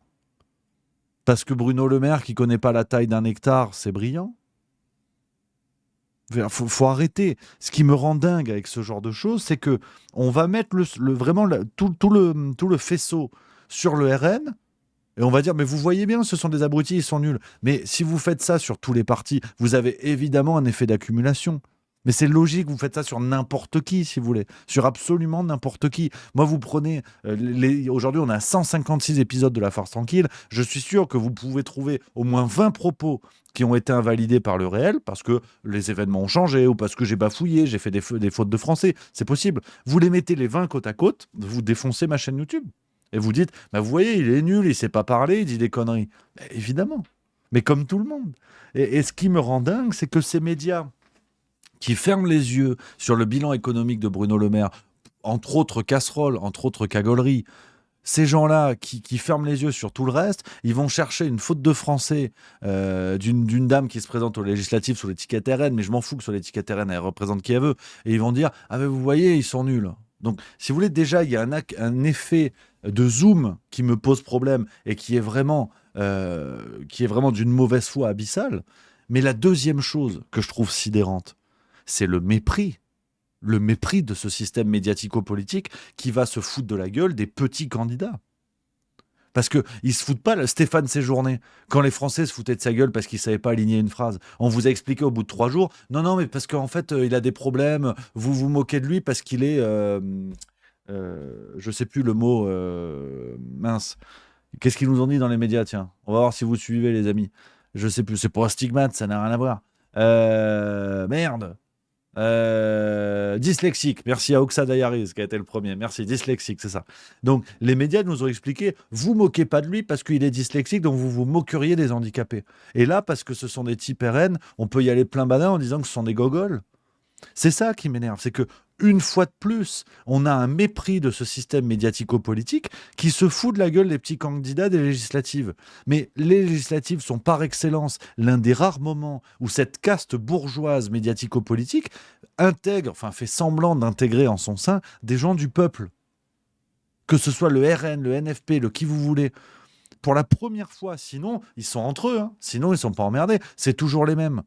B: Parce que Bruno Le Maire, qui ne connaît pas la taille d'un hectare, c'est brillant. Faut arrêter. Ce qui me rend dingue avec ce genre de choses, c'est que on va mettre tout le faisceau sur le RN, et on va dire, mais vous voyez bien, ce sont des abrutis, ils sont nuls. Mais si vous faites ça sur tous les partis, vous avez évidemment un effet d'accumulation. Mais c'est logique, vous faites ça sur n'importe qui, si vous voulez. Sur absolument n'importe qui. Moi, vous prenez... aujourd'hui, on a 156 épisodes de La Farce Tranquille. Je suis sûr que vous pouvez trouver au moins 20 propos qui ont été invalidés par le réel, parce que les événements ont changé, ou parce que j'ai bafouillé, j'ai fait des fautes de français. C'est possible. Vous les mettez les 20 côte à côte, vous défoncez ma chaîne YouTube. Et vous dites, bah, vous voyez, il est nul, il ne sait pas parler, il dit des conneries. Bah, évidemment. Mais comme tout le monde. Et ce qui me rend dingue, c'est que ces médias qui ferment les yeux sur le bilan économique de Bruno Le Maire, entre autres casseroles, entre autres cagoleries, ces gens-là qui ferment les yeux sur tout le reste, ils vont chercher une faute de français d'une dame qui se présente aux législatives sous l'étiquette RN, mais je m'en fous que sur l'étiquette RN, elle représente qui elle veut, et ils vont dire « Ah mais vous voyez, ils sont nuls ». Donc, si vous voulez, déjà, il y a un effet de zoom qui me pose problème et qui est vraiment d'une mauvaise foi abyssale. Mais la deuxième chose que je trouve sidérante, c'est le mépris de ce système médiatico-politique qui va se foutre de la gueule des petits candidats. Parce qu'ils ne se foutent pas, Stéphane Séjourné, quand les Français se foutaient de sa gueule parce qu'ils ne savaient pas aligner une phrase. On vous a expliqué au bout de 3 jours, non, mais parce qu'en fait, il a des problèmes, vous vous moquez de lui parce qu'il est... je ne sais plus le mot, mince. Qu'est-ce qu'ils nous ont dit dans les médias, tiens. On va voir si vous suivez, les amis. Je ne sais plus, c'est pour un stigmate, ça n'a rien à voir. Merde. Dyslexique, merci à Oxa Dayariz qui a été le premier, merci, dyslexique, c'est ça. Donc les médias nous ont expliqué, vous moquez pas de lui parce qu'il est dyslexique, donc vous vous moqueriez des handicapés. Et là, parce que ce sont des types RN, on peut y aller plein badin en disant que ce sont des gogoles. C'est ça qui m'énerve, c'est que une fois de plus, on a un mépris de ce système médiatico-politique qui se fout de la gueule des petits candidats des législatives. Mais les législatives sont par excellence l'un des rares moments où cette caste bourgeoise médiatico-politique fait semblant d'intégrer en son sein des gens du peuple. Que ce soit le RN, le NFP, le qui vous voulez. Pour la première fois, sinon, ils sont entre eux, hein. Sinon, ils ne sont pas emmerdés. C'est toujours les mêmes.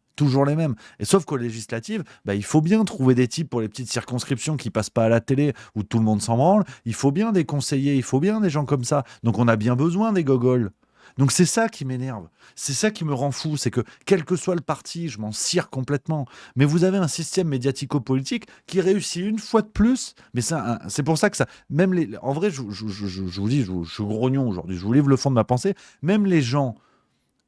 B: Et sauf qu'aux législatives, il faut bien trouver des types pour les petites circonscriptions qui ne passent pas à la télé, où tout le monde s'en branle. Il faut bien des conseillers, il faut bien des gens comme ça. Donc, on a bien besoin des gogoles. Donc, c'est ça qui m'énerve. C'est ça qui me rend fou. C'est que, quel que soit le parti, je m'en cire complètement. Mais vous avez un système médiatico-politique qui réussit une fois de plus. Mais c'est pour ça que ça... en vrai, je vous dis, je suis grognon aujourd'hui. Je vous livre le fond de ma pensée. Même les gens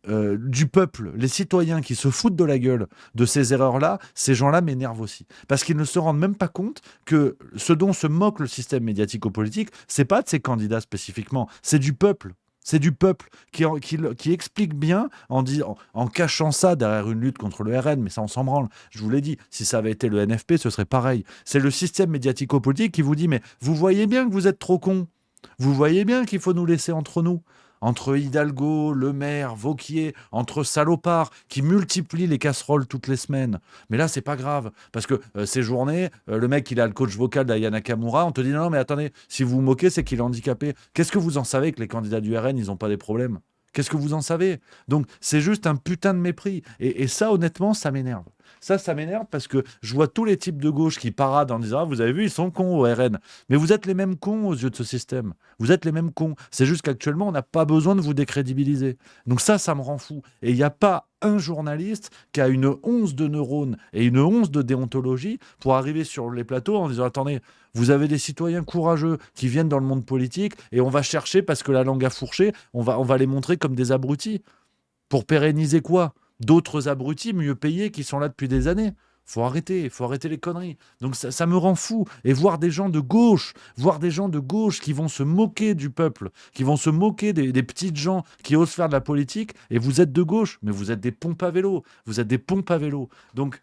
B: du peuple, les citoyens qui se foutent de la gueule de ces erreurs-là, ces gens-là m'énervent aussi. Parce qu'ils ne se rendent même pas compte que ce dont se moque le système médiatico-politique, c'est pas de ces candidats spécifiquement, c'est du peuple. C'est du peuple qui explique bien en cachant ça derrière une lutte contre le RN, mais ça on s'en branle. Je vous l'ai dit, si ça avait été le NFP, ce serait pareil. C'est le système médiatico-politique qui vous dit, mais vous voyez bien que vous êtes trop cons. Vous voyez bien qu'il faut nous laisser entre nous. Entre Hidalgo, Le Maire, Wauquiez, entre salopards qui multiplient les casseroles toutes les semaines. Mais là, c'est pas grave, parce que ces journées, le mec, il a le coach vocal d'Aya Nakamura, on te dit non, mais attendez, si vous vous moquez, c'est qu'il est handicapé. Qu'est-ce que vous en savez que les candidats du RN, ils n'ont pas des problèmes ? Qu'est-ce que vous en savez ? Donc, c'est juste un putain de mépris. Et ça, honnêtement, ça m'énerve. Ça m'énerve parce que je vois tous les types de gauche qui paradent en disant « Ah, vous avez vu, ils sont cons au RN. » Mais vous êtes les mêmes cons aux yeux de ce système. Vous êtes les mêmes cons. C'est juste qu'actuellement, on n'a pas besoin de vous décrédibiliser. Donc ça me rend fou. Et il n'y a pas un journaliste qui a une once de neurones et une once de déontologie pour arriver sur les plateaux en disant « Attendez, vous avez des citoyens courageux qui viennent dans le monde politique et on va chercher parce que la langue a fourché, on va les montrer comme des abrutis. Pour pérenniser quoi ? D'autres abrutis mieux payés qui sont là depuis des années. Faut arrêter les conneries. Donc ça me rend fou. Et voir des gens de gauche qui vont se moquer du peuple, qui vont se moquer des petites gens qui osent faire de la politique, et vous êtes de gauche, mais vous êtes des pompes à vélo. Donc,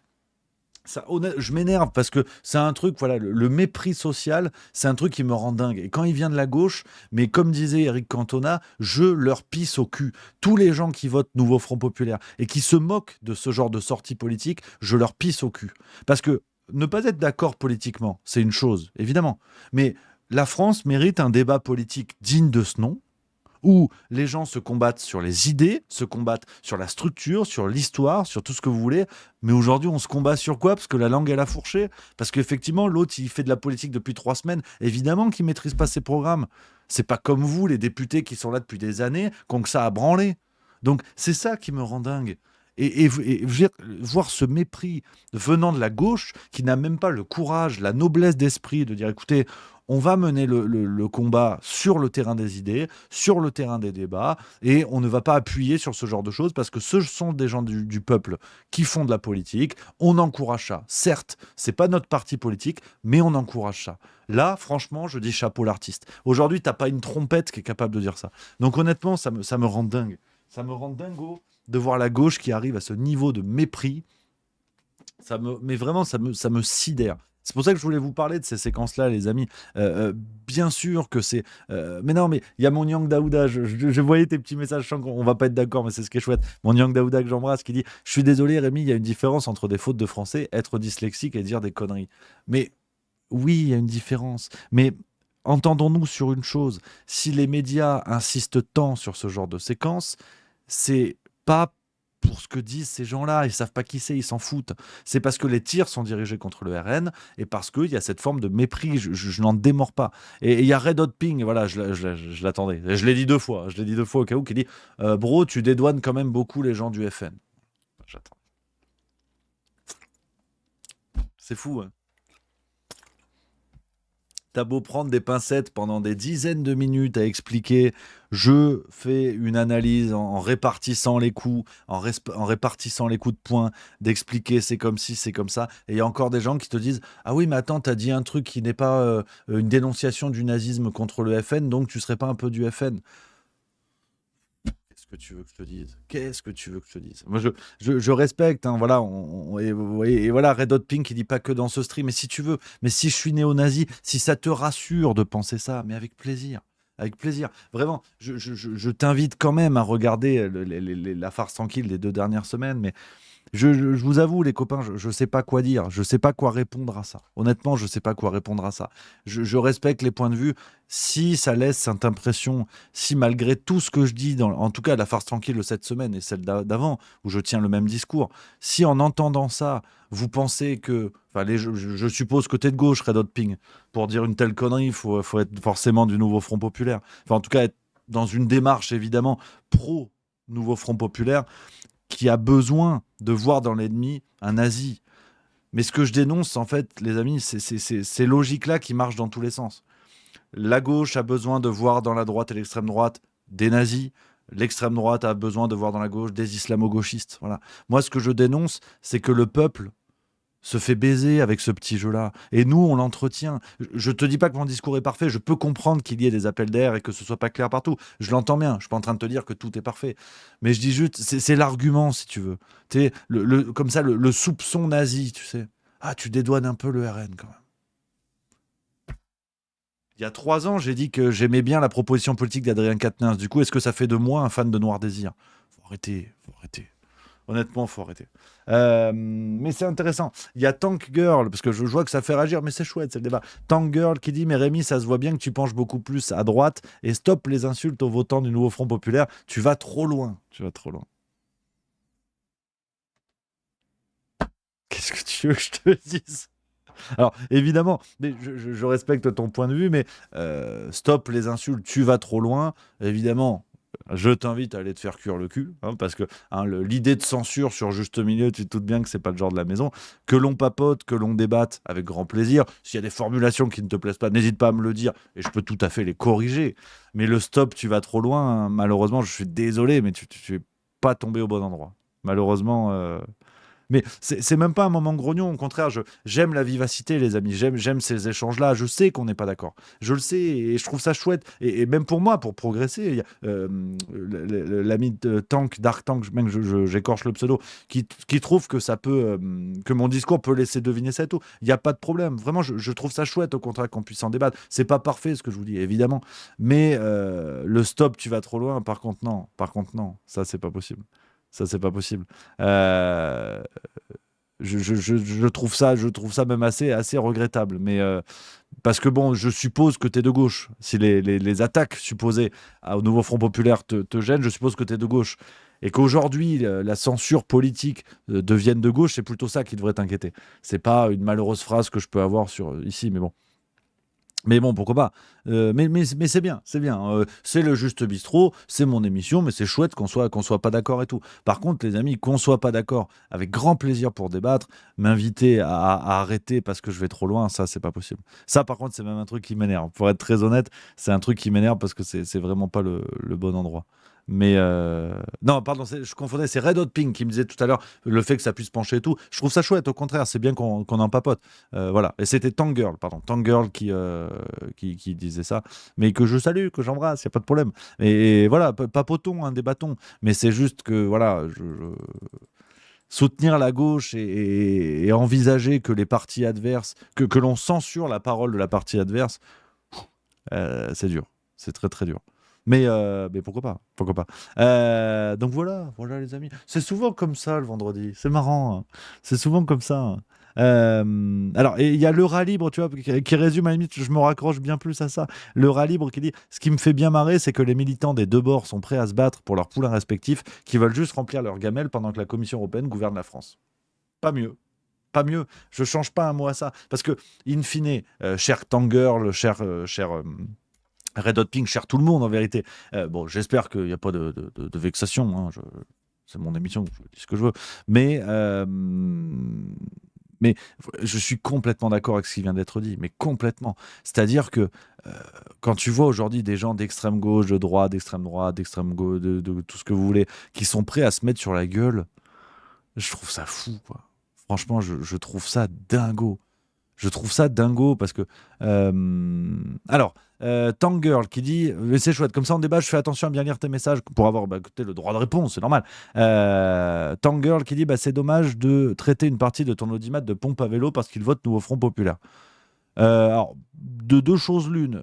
B: je m'énerve parce que c'est un truc, voilà, le mépris social, c'est un truc qui me rend dingue. Et quand il vient de la gauche, mais comme disait Eric Cantona, je leur pisse au cul. Tous les gens qui votent Nouveau Front Populaire et qui se moquent de ce genre de sortie politique, je leur pisse au cul. Parce que ne pas être d'accord politiquement, c'est une chose, évidemment. Mais la France mérite un débat politique digne de ce nom, où les gens se combattent sur les idées, se combattent sur la structure, sur l'histoire, sur tout ce que vous voulez. Mais aujourd'hui, on se combat sur quoi ? Parce que la langue, elle a fourché. Parce qu'effectivement, l'autre, il fait de la politique depuis 3 semaines. Évidemment qu'il ne maîtrise pas ses programmes. C'est pas comme vous, les députés qui sont là depuis des années, qui ont que ça à branler. Donc, c'est ça qui me rend dingue. Et je veux dire, voir ce mépris venant de la gauche, qui n'a même pas le courage, la noblesse d'esprit de dire, écoutez, on va mener le combat sur le terrain des idées, sur le terrain des débats, et on ne va pas appuyer sur ce genre de choses parce que ce sont des gens du peuple qui font de la politique. On encourage ça. Certes, c'est pas notre parti politique, mais on encourage ça. Là, franchement, je dis chapeau l'artiste. Aujourd'hui, t'as pas une trompette qui est capable de dire ça. Donc honnêtement, ça me rend dingue. Ça me rend dingo de voir la gauche qui arrive à ce niveau de mépris. Mais vraiment, ça me sidère. C'est pour ça que je voulais vous parler de ces séquences-là, les amis. Bien sûr que c'est... mais non, mais il y a mon Nyang Daouda. Je voyais tes petits messages. Je sens qu'on va pas être d'accord, mais c'est ce qui est chouette. Mon Nyang Daouda que j'embrasse qui dit « Je suis désolé, Rémi, il y a une différence entre des fautes de français, être dyslexique et dire des conneries. » Mais oui, il y a une différence. Mais entendons-nous sur une chose. Si les médias insistent tant sur ce genre de séquences, c'est pas pour ce que disent ces gens-là, ils savent pas qui c'est, ils s'en foutent. C'est parce que les tirs sont dirigés contre le RN et parce qu'il y a cette forme de mépris, je n'en démords pas. Et il y a Red Hot Ping, voilà, je l'attendais. Et je l'ai dit 2 fois, au cas où, qui dit bro, tu dédouanes quand même beaucoup les gens du FN. J'attends. C'est fou, hein. T'as beau prendre des pincettes pendant des dizaines de minutes à expliquer, je fais une analyse en répartissant les coups, en répartissant les coups de poing, d'expliquer c'est comme ci, c'est comme ça. Et il y a encore des gens qui te disent « Ah oui, mais attends, t'as dit un truc qui n'est pas une dénonciation du nazisme contre le FN, donc tu serais pas un peu du FN ?» Qu'est-ce que tu veux que je te dise ? Qu'est-ce que tu veux que je te dise ? Moi, je respecte, hein, voilà, et voilà, Red Hot Pink, il dit pas que dans ce stream, mais si tu veux, mais si je suis néo-nazi, si ça te rassure de penser ça, mais avec plaisir. Avec plaisir. Vraiment, je t'invite quand même à regarder la farce tranquille des 2 dernières semaines, mais je vous avoue, les copains, je sais pas quoi dire, je sais pas quoi répondre à ça. Honnêtement, je sais pas quoi répondre à ça. Je respecte les points de vue. Si ça laisse cette impression, si malgré tout ce que je dis, en tout cas la farce tranquille de cette semaine et celle d'avant, où je tiens le même discours, si en entendant ça, vous pensez que, enfin, je suppose côté de gauche, Red Hot Ping, pour dire une telle connerie, il faut être forcément du Nouveau Front Populaire. Enfin, en tout cas, être dans une démarche évidemment pro Nouveau Front Populaire, qui a besoin de voir dans l'ennemi un nazi. Mais ce que je dénonce, en fait, les amis, c'est ces logiques-là qui marchent dans tous les sens. La gauche a besoin de voir dans la droite et l'extrême droite des nazis. L'extrême droite a besoin de voir dans la gauche des islamo-gauchistes. Voilà. Moi, ce que je dénonce, c'est que le peuple se fait baiser avec ce petit jeu-là. Et nous, on l'entretient. Je te dis pas que mon discours est parfait. Je peux comprendre qu'il y ait des appels d'air et que ce soit pas clair partout. Je l'entends bien. Je suis pas en train de te dire que tout est parfait. Mais je dis juste, c'est l'argument, si tu veux. Tu sais, comme ça, le soupçon nazi, tu sais. Ah, tu dédouanes un peu le RN, quand même. Il y a 3 ans, j'ai dit que j'aimais bien la proposition politique d'Adrien Quatennens. Du coup, est-ce que ça fait de moi un fan de Noir Désir ? Faut arrêter. Honnêtement, faut arrêter. Mais c'est intéressant. Il y a Tank Girl, parce que je vois que ça fait réagir, mais c'est chouette, c'est le débat. Tank Girl qui dit « Mais Rémi, ça se voit bien que tu penches beaucoup plus à droite et stop les insultes aux votants du Nouveau Front Populaire. Tu vas trop loin. » tu veux que je te dise? Alors, évidemment, mais je respecte ton point de vue, mais stop les insultes, tu vas trop loin. Évidemment, je t'invite à aller te faire cuire le cul, parce que l'idée de censure sur Juste Milieu, tu te doutes bien que c'est pas le genre de la maison. Que l'on papote, que l'on débatte, avec grand plaisir. S'il y a des formulations qui ne te plaisent pas, n'hésite pas à me le dire, et je peux tout à fait les corriger. Mais le stop, tu vas trop loin, malheureusement, je suis désolé, mais tu es pas tombé au bon endroit. Malheureusement... Mais c'est même pas un moment grognon, au contraire, j'aime la vivacité, les amis, j'aime ces échanges-là, je sais qu'on n'est pas d'accord, je le sais, et je trouve ça chouette, et même pour moi, pour progresser, il y a l'ami de Tank, Dark Tank, même j'écorche le pseudo, qui trouve que ça peut, que mon discours peut laisser deviner ça et tout, il n'y a pas de problème, vraiment, je trouve ça chouette, au contraire, qu'on puisse en débattre, c'est pas parfait ce que je vous dis, évidemment, mais le stop, tu vas trop loin, par contre non, ça c'est pas possible. Ça, c'est pas possible. Je trouve ça même assez regrettable. Mais parce que bon, je suppose que tu es de gauche. Si les attaques supposées au Nouveau Front Populaire te gênent, je suppose que tu es de gauche. Et qu'aujourd'hui, la censure politique devienne de gauche, c'est plutôt ça qui devrait t'inquiéter. C'est pas une malheureuse phrase que je peux avoir ici, mais bon. Mais bon, pourquoi pas. Mais c'est bien, c'est bien. C'est le Juste Bistrot, c'est mon émission, mais c'est chouette qu'on soit pas d'accord et tout. Par contre, les amis, qu'on soit pas d'accord, avec grand plaisir pour débattre, m'inviter à arrêter parce que je vais trop loin, ça, c'est pas possible. Ça, par contre, c'est même un truc qui m'énerve. Pour être très honnête, c'est un truc qui m'énerve parce que c'est vraiment pas le bon endroit. Mais non, pardon, je confondais, c'est Red Hot Pink qui me disait tout à l'heure le fait que ça puisse pencher et tout. Je trouve ça chouette, au contraire, c'est bien qu'on en papote. Voilà, et c'était Tangirl qui disait ça, mais que je salue, que j'embrasse, il n'y a pas de problème. Et voilà, papotons, débattons, mais c'est juste que voilà, soutenir la gauche et envisager que les partis adverses, que l'on censure la parole de la partie adverse, c'est dur, c'est très très dur. Mais pourquoi pas. Donc voilà les amis. C'est souvent comme ça le vendredi. C'est marrant. Hein. C'est souvent comme ça. Alors, il y a le rat libre, tu vois, qui résume à la limite, je me raccroche bien plus à ça. Le rat libre qui dit, ce qui me fait bien marrer, c'est que les militants des deux bords sont prêts à se battre pour leurs poulains respectifs, qui veulent juste remplir leurs gamelles pendant que la Commission européenne gouverne la France. Pas mieux. Pas mieux. Je change pas un mot à ça. Parce que, in fine, cher Tangirl, cher Red Hot Pink, cher tout le monde en vérité. Bon, j'espère qu'il n'y a pas de vexation. Hein. C'est mon émission, je dis ce que je veux. Mais je suis complètement d'accord avec ce qui vient d'être dit. Mais complètement. C'est-à-dire que quand tu vois aujourd'hui des gens d'extrême gauche, de droite, d'extrême gauche, de tout ce que vous voulez, qui sont prêts à se mettre sur la gueule, je trouve ça fou, quoi. Franchement, je trouve ça dingo. Je trouve ça dingo parce que... Alors, Tangirl qui dit « C'est chouette, comme ça en débat, je fais attention à bien lire tes messages pour avoir le droit de réponse, c'est normal. » Tangirl qui dit « C'est dommage de traiter une partie de ton audimat de pompe à vélo parce qu'il vote Nouveau Front Populaire. » Alors, de deux choses l'une.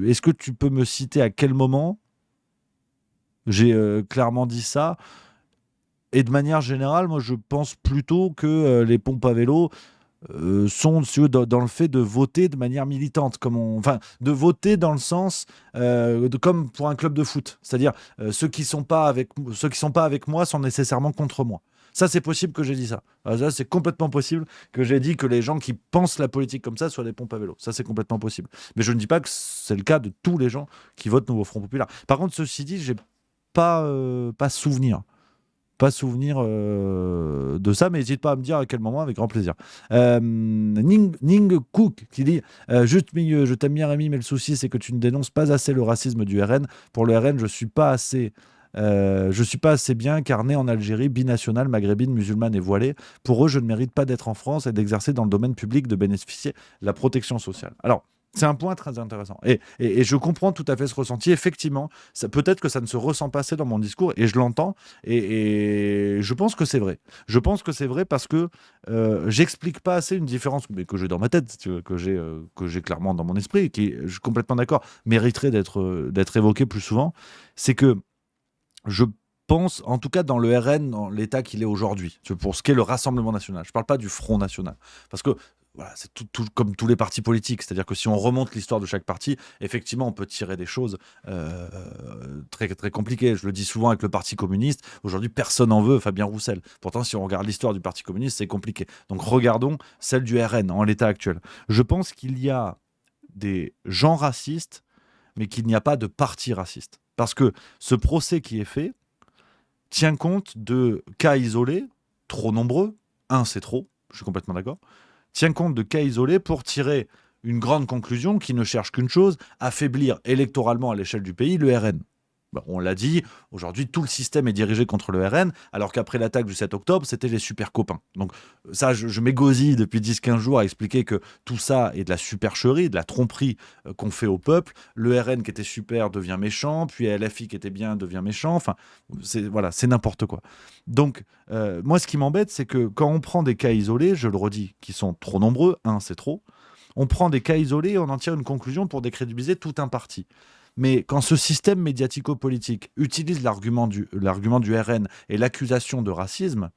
B: Est-ce que tu peux me citer à quel moment j'ai clairement dit ça ? Et de manière générale, moi, je pense plutôt que les pompes à vélo sont dans le fait de voter de manière militante, de voter dans le sens comme pour un club de foot. C'est-à-dire, ceux qui sont pas avec moi sont nécessairement contre moi. Ça, c'est possible que j'ai dit ça. Ça, c'est complètement possible que j'ai dit que les gens qui pensent la politique comme ça soient des pompes à vélo. Ça, c'est complètement possible. Mais je ne dis pas que c'est le cas de tous les gens qui votent Nouveau Front Populaire. Par contre, ceci dit, j'ai pas souvenir de ça, mais n'hésite pas à me dire à quel moment, avec grand plaisir. Ning Cook qui dit Juste Milieu, je t'aime bien Rémi, mais le souci c'est que tu ne dénonces pas assez le racisme du RN. Pour le RN, je suis pas assez bien car né en Algérie, binationale, maghrébine, musulmane et voilée. Pour eux, je ne mérite pas d'être en France et d'exercer dans le domaine public, de bénéficier de la protection sociale. Alors, c'est un point très intéressant. Et je comprends tout à fait ce ressenti. Effectivement, peut-être que ça ne se ressent pas assez dans mon discours, et je l'entends, et je pense que c'est vrai. Je pense que c'est vrai parce que j'explique pas assez une différence que j'ai dans ma tête, que j'ai clairement dans mon esprit, qui, je suis complètement d'accord, mériterait d'être évoqué plus souvent. C'est que je pense, en tout cas dans le RN, dans l'état qu'il est aujourd'hui, pour ce qu'est le Rassemblement national. Je ne parle pas du Front national. Parce que voilà, c'est tout comme tous les partis politiques. C'est-à-dire que si on remonte l'histoire de chaque parti, effectivement, on peut tirer des choses très, très compliquées. Je le dis souvent avec le Parti communiste. Aujourd'hui, personne n'en veut Fabien Roussel. Pourtant, si on regarde l'histoire du Parti communiste, c'est compliqué. Donc, regardons celle du RN en l'état actuel. Je pense qu'il y a des gens racistes, mais qu'il n'y a pas de parti raciste. Parce que ce procès qui est fait tient compte de cas isolés, trop nombreux. C'est trop, je suis complètement d'accord. Tient compte de cas isolés pour tirer une grande conclusion qui ne cherche qu'une chose, affaiblir électoralement à l'échelle du pays le RN. Bon, on l'a dit, aujourd'hui, tout le système est dirigé contre le RN, alors qu'après l'attaque du 7 octobre, c'était les super copains. Donc ça, je m'égosille depuis 10-15 jours à expliquer que tout ça est de la supercherie, de la tromperie qu'on fait au peuple. Le RN qui était super devient méchant, puis LFI qui était bien devient méchant. Enfin, c'est n'importe quoi. Donc, moi, ce qui m'embête, c'est que quand on prend des cas isolés, je le redis, qui sont trop nombreux, c'est trop, on prend des cas isolés et on en tire une conclusion pour décrédibiliser tout un parti. Mais quand ce système médiatico-politique utilise l'argument du RN et l'accusation de racisme,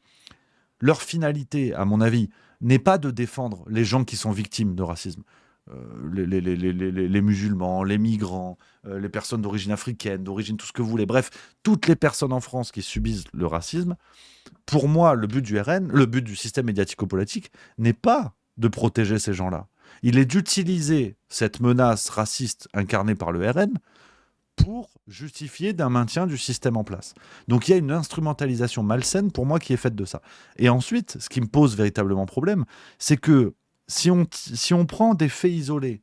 B: leur finalité, à mon avis, n'est pas de défendre les gens qui sont victimes de racisme. Les musulmans, les migrants, les personnes d'origine africaine, d'origine tout ce que vous voulez. Bref, toutes les personnes en France qui subissent le racisme, pour moi, le but du RN, le but du système médiatico-politique n'est pas de protéger ces gens-là. Il est d'utiliser cette menace raciste incarnée par le RN pour justifier d'un maintien du système en place. Donc il y a une instrumentalisation malsaine pour moi qui est faite de ça. Et ensuite, ce qui me pose véritablement problème, c'est que si on prend des faits isolés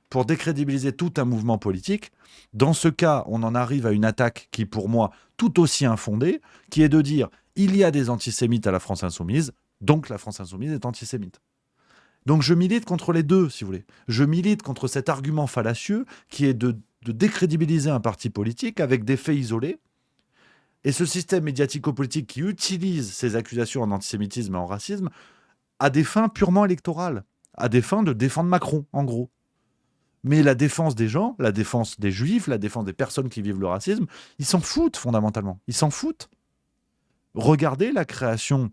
B: pour décrédibiliser tout un mouvement politique, dans ce cas, on en arrive à une attaque qui, pour moi, tout aussi infondée, qui est de dire il y a des antisémites à la France Insoumise, donc la France Insoumise est antisémite. Donc je milite contre les deux, si vous voulez. Je milite contre cet argument fallacieux qui est de décrédibiliser un parti politique avec des faits isolés. Et ce système médiatico-politique qui utilise ces accusations en antisémitisme et en racisme à des fins purement électorales, à des fins de défendre Macron, en gros. Mais la défense des gens, la défense des juifs, la défense des personnes qui vivent le racisme, ils s'en foutent fondamentalement. Ils s'en foutent. Regardez la création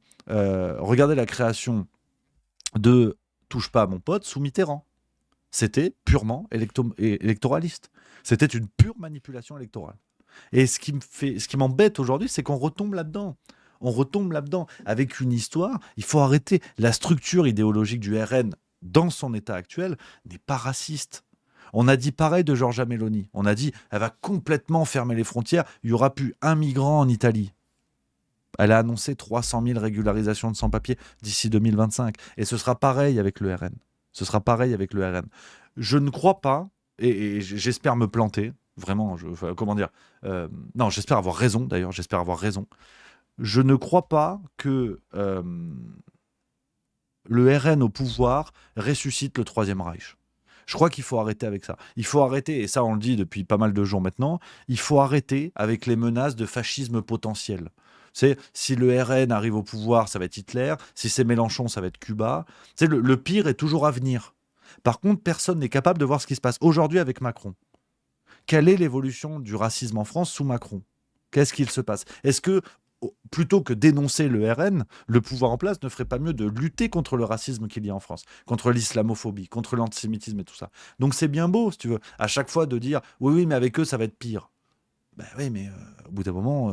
B: de Touche pas à mon pote sous Mitterrand. C'était purement électoraliste. C'était une pure manipulation électorale. Et ce qui m'embête aujourd'hui, c'est qu'on retombe là-dedans. On retombe là-dedans avec une histoire. Il faut arrêter. La structure idéologique du RN, dans son état actuel, n'est pas raciste. On a dit pareil de Giorgia Meloni. On a dit elle va complètement fermer les frontières. Il n'y aura plus un migrant en Italie. Elle a annoncé 300 000 régularisations de sans-papiers d'ici 2025. Et ce sera pareil avec le RN. Je ne crois pas, et j'espère me planter, vraiment, non, j'espère avoir raison, d'ailleurs, Je ne crois pas que le RN au pouvoir ressuscite le Troisième Reich. Je crois qu'il faut arrêter avec ça. Il faut arrêter, et ça on le dit depuis pas mal de jours maintenant, il faut arrêter avec les menaces de fascisme potentiel. Si le RN arrive au pouvoir, ça va être Hitler. Si c'est Mélenchon, ça va être Cuba. Le pire est toujours à venir. Par contre, personne n'est capable de voir ce qui se passe aujourd'hui avec Macron. Quelle est l'évolution du racisme en France sous Macron ? Qu'est-ce qu'il se passe ? Est-ce que, plutôt que dénoncer le RN, le pouvoir en place ne ferait pas mieux de lutter contre le racisme qu'il y a en France, contre l'islamophobie, contre l'antisémitisme et tout ça ? Donc c'est bien beau, si tu veux, à chaque fois de dire « oui, mais avec eux, ça va être pire ». Ben oui, mais au bout d'un moment,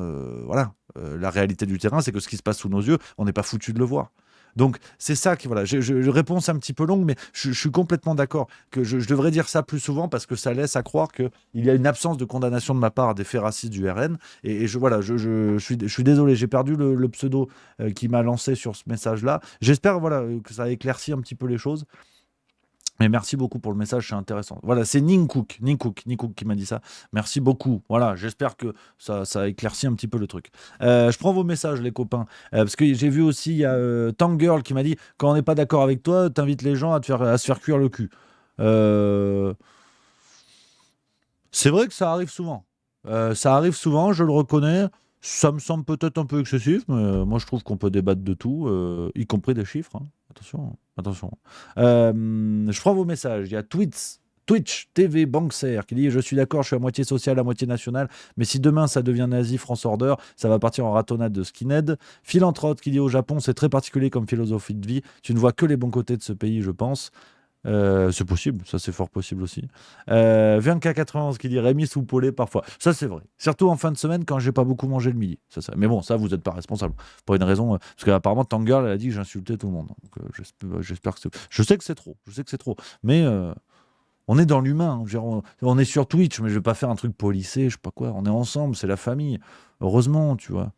B: la réalité du terrain, c'est que ce qui se passe sous nos yeux, on n'est pas foutu de le voir. Donc, c'est ça qui... Voilà, je réponse un petit peu longue, mais je suis complètement d'accord que je devrais dire ça plus souvent parce que ça laisse à croire qu'il y a une absence de condamnation de ma part des faits racistes du RN. Et je suis désolé, j'ai perdu le pseudo qui m'a lancé sur ce message-là. J'espère que ça a éclairci un petit peu les choses. Mais merci beaucoup pour le message, c'est intéressant. Voilà, c'est Ninkook qui m'a dit ça. Merci beaucoup. Voilà, j'espère que ça éclaircit un petit peu le truc. Je prends vos messages, les copains. Parce que j'ai vu aussi, il y a Tank Girl qui m'a dit quand on n'est pas d'accord avec toi, t'invites les gens à se faire cuire le cul. C'est vrai que ça arrive souvent. Je le reconnais. Ça me semble peut-être un peu excessif, mais moi je trouve qu'on peut débattre de tout, y compris des chiffres. Hein. Attention. Je prends vos messages. Il y a Tweets Twitch TV Bankser qui dit « Je suis d'accord, je suis à moitié social, à moitié national, mais si demain ça devient nazi, France Order, ça va partir en ratonnade de skinhead. » Philanthrope qui dit « Au Japon, c'est très particulier comme philosophie de vie. Tu ne vois que les bons côtés de ce pays, je pense. » C'est possible, ça c'est fort possible aussi. VNK91 qui dit Rémi soupolé parfois. Ça c'est vrai. Surtout en fin de semaine quand j'ai pas beaucoup mangé le midi. Mais bon, ça vous n'êtes pas responsable. Pour une raison. Parce qu'apparemment Tangirl elle a dit que j'insultais tout le monde. Donc j'espère que c'est. Je sais que c'est trop. Mais on est dans l'humain. On est sur Twitch, mais je vais pas faire un truc policé, je sais pas quoi. On est ensemble, c'est la famille. Heureusement, tu vois.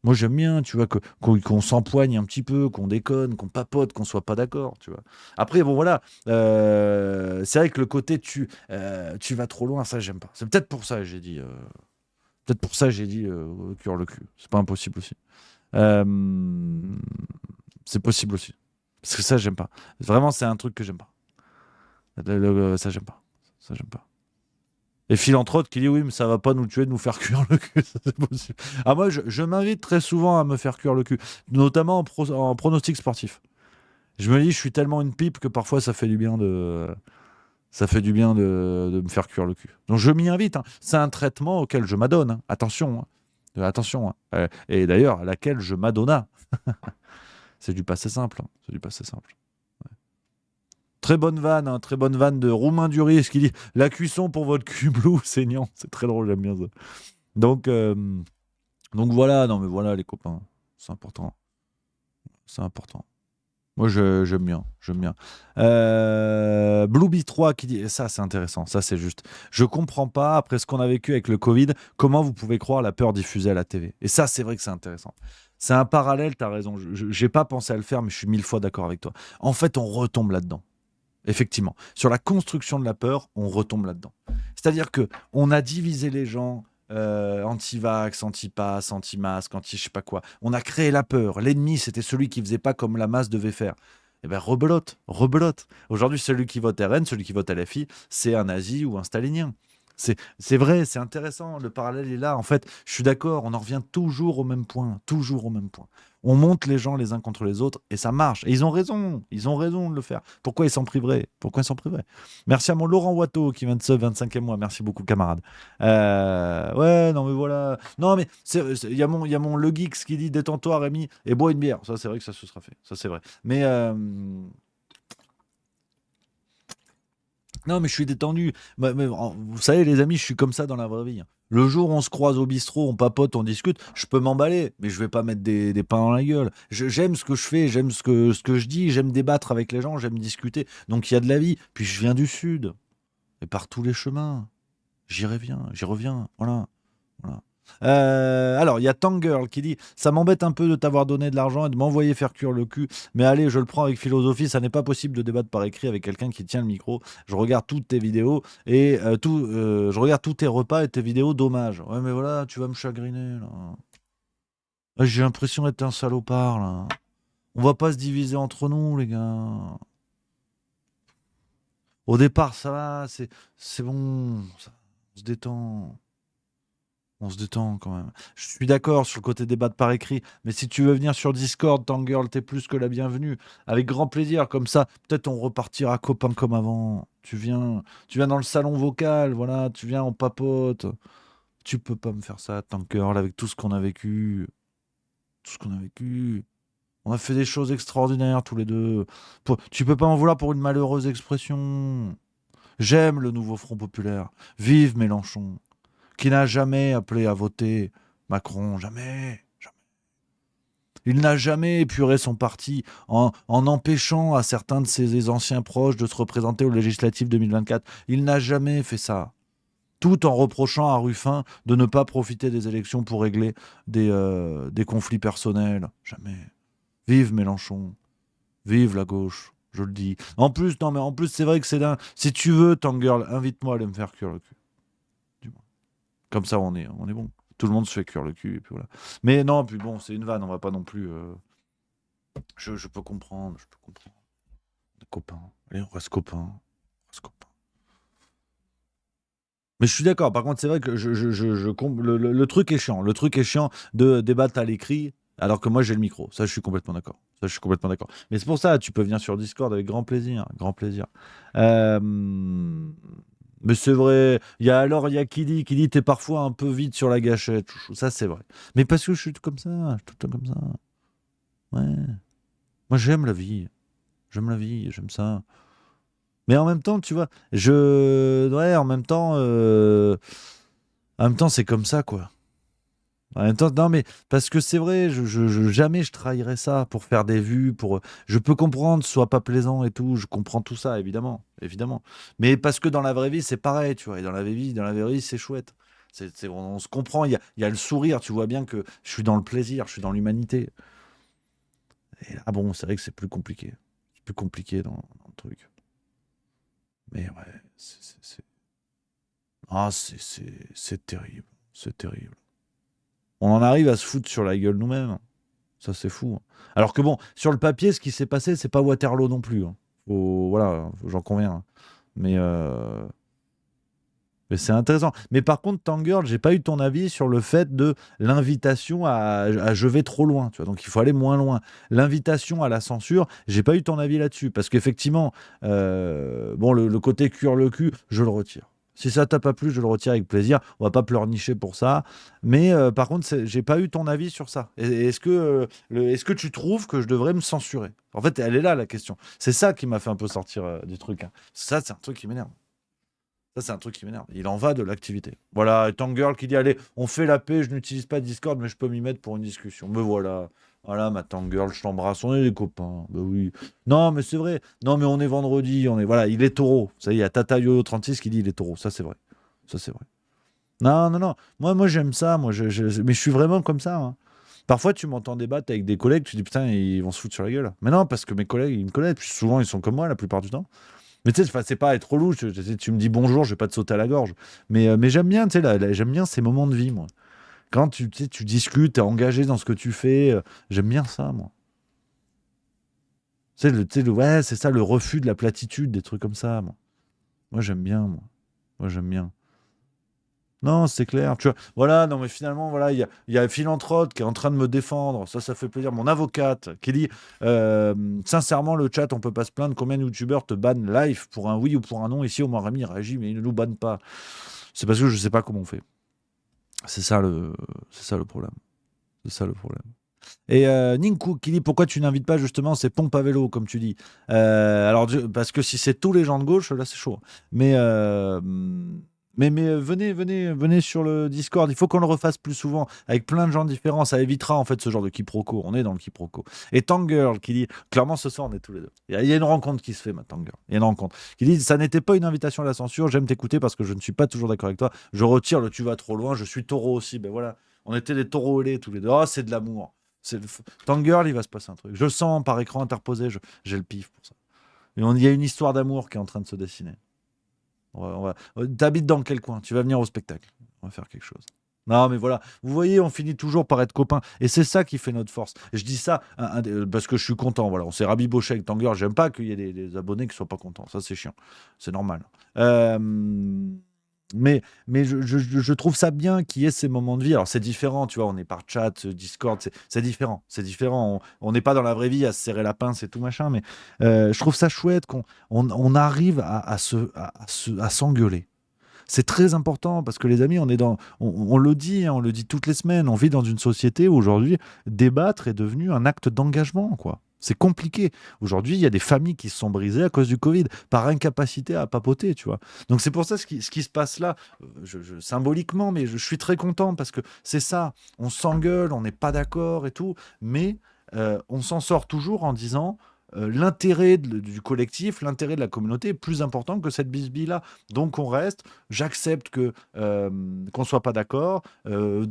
B: Moi, j'aime bien, tu vois, qu'on s'empoigne un petit peu, qu'on déconne, qu'on papote, qu'on soit pas d'accord, tu vois. Après, bon, voilà. C'est vrai que le côté tu vas trop loin, ça, j'aime pas. C'est peut-être pour ça que j'ai dit... cure le cul. C'est pas impossible aussi. C'est possible aussi. Parce que ça, j'aime pas. Vraiment, c'est un truc que j'aime pas. Ça, j'aime pas. Et Philanthrope qui dit oui, mais ça va pas nous tuer de nous faire cuire le cul. Ça, c'est possible. Ah, moi, je m'invite très souvent à me faire cuire le cul, notamment en pronostic sportif. Je me dis, je suis tellement une pipe que parfois ça fait du bien de me faire cuire le cul. Donc je m'y invite. Hein. C'est un traitement auquel je m'adonne. Hein. Attention. Hein. Et d'ailleurs, à laquelle je m'adonna. C'est du passé simple. Très bonne vanne de Roumain Duris qui dit « La cuisson pour votre cul blue, saignant ». C'est très drôle, j'aime bien ça. Donc voilà, non mais voilà les copains, c'est important. Moi j'aime bien. Blueby3 qui dit, et ça c'est intéressant, ça c'est juste. Je comprends pas, après ce qu'on a vécu avec le Covid, comment vous pouvez croire la peur diffusée à la TV. Et ça c'est vrai que c'est intéressant. C'est un parallèle, t'as raison, j'ai pas pensé à le faire, mais je suis 1000 fois d'accord avec toi. En fait, on retombe là-dedans. Effectivement. Sur la construction de la peur, on retombe là-dedans. C'est-à-dire qu'on a divisé les gens anti-vax, anti-pass, anti-masque, anti je sais pas quoi. On a créé la peur. L'ennemi, c'était celui qui faisait pas comme la masse devait faire. Eh bien, rebelote. Aujourd'hui, celui qui vote RN, celui qui vote LFI, c'est un nazi ou un stalinien. C'est vrai, c'est intéressant, le parallèle est là. En fait, je suis d'accord, on en revient toujours au même point. On monte les gens les uns contre les autres et ça marche. Et ils ont raison de le faire. Pourquoi ils s'en priveraient? Merci à mon Laurent Watteau qui vient de sub 25e mois. Merci beaucoup, camarade. Ouais, non mais voilà. Non mais il y a mon Le Geeks qui dit détends-toi Rémi et bois une bière. Ça c'est vrai que ça se sera fait. Ça c'est vrai. Mais non, mais je suis détendu. Mais, vous savez, les amis, je suis comme ça dans la vraie vie. Le jour où on se croise au bistrot, on papote, on discute, je peux m'emballer, mais je vais pas mettre des pains dans la gueule. J'aime ce que je fais, j'aime ce que je dis, j'aime débattre avec les gens, j'aime discuter. Donc il y a de la vie. Puis je viens du Sud. Et par tous les chemins, j'y reviens. Voilà. Alors, il y a Tangirl qui dit « Ça m'embête un peu de t'avoir donné de l'argent et de m'envoyer faire cuire le cul, mais allez, je le prends avec philosophie, ça n'est pas possible de débattre par écrit avec quelqu'un qui tient le micro. Je regarde toutes tes vidéos et je regarde tous tes repas et tes vidéos, dommage. Ouais, mais voilà, tu vas me chagriner, là. J'ai l'impression d'être un salopard, là. On va pas se diviser entre nous, les gars. Au départ, ça va, c'est bon, on se détend. On se détend quand même. Je suis d'accord sur le côté débat par écrit, mais si tu veux venir sur Discord, Tangirl, t'es plus que la bienvenue. Avec grand plaisir, comme ça, peut-être on repartira copains comme avant. Tu viens dans le salon vocal, voilà, tu viens, on papote. Tu peux pas me faire ça, Tangirl, avec tout ce qu'on a vécu. On a fait des choses extraordinaires tous les deux. Tu peux pas m'en vouloir pour une malheureuse expression. J'aime le nouveau Front Populaire. Vive Mélenchon. Qui n'a jamais appelé à voter Macron, jamais. Il n'a jamais épuré son parti en empêchant à certains de ses anciens proches de se représenter aux législatives 2024. Il n'a jamais fait ça. Tout en reprochant à Ruffin de ne pas profiter des élections pour régler des conflits personnels. Jamais. Vive Mélenchon. Vive la gauche, je le dis. En plus, c'est vrai que c'est dingue. Si tu veux, Tangirl, invite-moi à aller me faire cuire le cul. Comme ça, on est bon. Tout le monde se fait cuire le cul, et puis voilà. Mais non, puis bon, c'est une vanne, on va pas non plus... Je peux comprendre. Copains. Allez, on reste copains. Mais je suis d'accord, par contre, c'est vrai que le truc est chiant. Le truc est chiant de débattre à l'écrit Alors que moi, j'ai le micro. Ça, je suis complètement d'accord. Mais c'est pour ça, tu peux venir sur Discord avec grand plaisir. Mais c'est vrai. Il y a qui dit t'es parfois un peu vite sur la gâchette. Chouchou. Ça, c'est vrai. Mais parce que je suis comme ça. Je suis tout le temps comme ça. Ouais. Moi, j'aime la vie. J'aime ça. Mais en même temps, tu vois, en même temps, c'est comme ça, quoi. En même temps, non, mais parce que c'est vrai, jamais je trahirais ça pour faire des vues, je peux comprendre que ce soit pas plaisant et tout, je comprends tout ça, évidemment. Mais parce que dans la vraie vie, c'est pareil, tu vois, et dans la vraie vie, c'est chouette. On se comprend, il y a le sourire, tu vois bien que je suis dans le plaisir, je suis dans l'humanité. Et là, bon, c'est vrai que c'est plus compliqué. C'est plus compliqué dans le truc. Mais ouais, c'est terrible. C'est terrible. On en arrive à se foutre sur la gueule nous-mêmes. Ça, c'est fou. Alors que bon, sur le papier, ce qui s'est passé, c'est pas Waterloo non plus. Voilà, j'en conviens. Mais c'est intéressant. Mais par contre, Tangirl, j'ai pas eu ton avis sur le fait de l'invitation à je vais trop loin. Tu vois, donc il faut aller moins loin. L'invitation à la censure, j'ai pas eu ton avis là-dessus. Parce qu'effectivement, le côté cuire le cul, je le retire. Si ça t'a pas plu, je le retire avec plaisir. On va pas pleurnicher pour ça. Mais par contre, j'ai pas eu ton avis sur ça. Est-ce que tu trouves que je devrais me censurer? En fait, elle est là, la question. C'est ça qui m'a fait un peu sortir du truc. Hein. Ça, c'est un truc qui m'énerve. Il en va de l'activité. Voilà, et Tangirl qui dit, allez, on fait la paix, je n'utilise pas Discord, mais je peux m'y mettre pour une discussion. Me voilà. Voilà, ma Tangirl, je t'embrasse, on est des copains. Ben oui. Non, mais c'est vrai. Non, mais on est vendredi, voilà, il est taureau. Ça y est, il y a TataYo36 qui dit il est taureau. Ça, c'est vrai. Non. Moi j'aime ça. Mais je suis vraiment comme ça. Hein. Parfois, tu m'entends débattre avec des collègues, tu dis putain, ils vont se foutre sur la gueule. Mais non, parce que mes collègues, ils me connaissent. Puis souvent, ils sont comme moi la plupart du temps. Mais tu sais, c'est pas être relou. Tu me dis bonjour, je vais pas te sauter à la gorge. Mais j'aime bien, tu sais, j'aime bien ces moments de vie, moi. Quand tu discutes, tu es engagé dans ce que tu fais, j'aime bien ça, moi. Ouais, c'est ça, le refus de la platitude, des trucs comme ça, moi. Moi, j'aime bien. Non, c'est clair. Tu vois, voilà, non, mais finalement, voilà, il y a Philanthrope qui est en train de me défendre. Ça fait plaisir. Mon avocate qui dit sincèrement, le chat, on peut pas se plaindre. Combien de youtubeurs te bannent live pour un oui ou pour un non? Ici, Omar Rémi réagit, mais ils ne nous bannent pas. C'est parce que je sais pas comment on fait. C'est ça le problème. Et Ninku qui dit pourquoi tu n'invites pas justement ces pompes à vélo, comme tu dis. Alors, parce que si c'est tous les gens de gauche, là, c'est chaud. Mais venez sur le Discord. Il faut qu'on le refasse plus souvent avec plein de gens différents. Ça évitera en fait ce genre de quiproquo. On est dans le quiproquo. Et Tangirl qui dit clairement ce soir on est tous les deux. Il y a une rencontre qui se fait, ma Tangirl. Il y a une rencontre qui dit ça n'était pas une invitation à la censure. J'aime t'écouter parce que je ne suis pas toujours d'accord avec toi. Je retire le tu vas trop loin. Je suis taureau aussi. Ben voilà, on était des taureaux ailés tous les deux. Oh, c'est de l'amour. Tangirl, il va se passer un truc. Je sens par écran interposé. J'ai le pif pour ça. Il y a une histoire d'amour qui est en train de se dessiner. T'habites dans quel coin? Tu vas venir au spectacle. On va faire quelque chose. Non, mais voilà. Vous voyez, on finit toujours par être copains. Et c'est ça qui fait notre force. Et je dis ça parce que je suis content. Voilà, on s'est rabiboché avec Tangirl. J'aime pas qu'il y ait des abonnés qui soient pas contents. Ça, c'est chiant. C'est normal. Mais je trouve ça bien qu'il y ait ces moments de vie. Alors, c'est différent, tu vois. On est par chat, Discord. C'est différent. On n'est pas dans la vraie vie à se serrer la pince et tout machin. Mais je trouve ça chouette qu'on arrive à s'engueuler. C'est très important parce que les amis, on le dit, on le dit toutes les semaines, on vit dans une société où aujourd'hui, débattre est devenu un acte d'engagement, quoi. C'est compliqué. Aujourd'hui, il y a des familles qui se sont brisées à cause du Covid, par incapacité à papoter, tu vois. Donc c'est pour ça ce qui se passe là, symboliquement, mais je suis très content parce que c'est ça. On s'engueule, on n'est pas d'accord et tout, mais on s'en sort toujours en disant l'intérêt du collectif, l'intérêt de la communauté est plus important que cette bisbille-là. Donc on reste, j'accepte qu'on soit pas d'accord.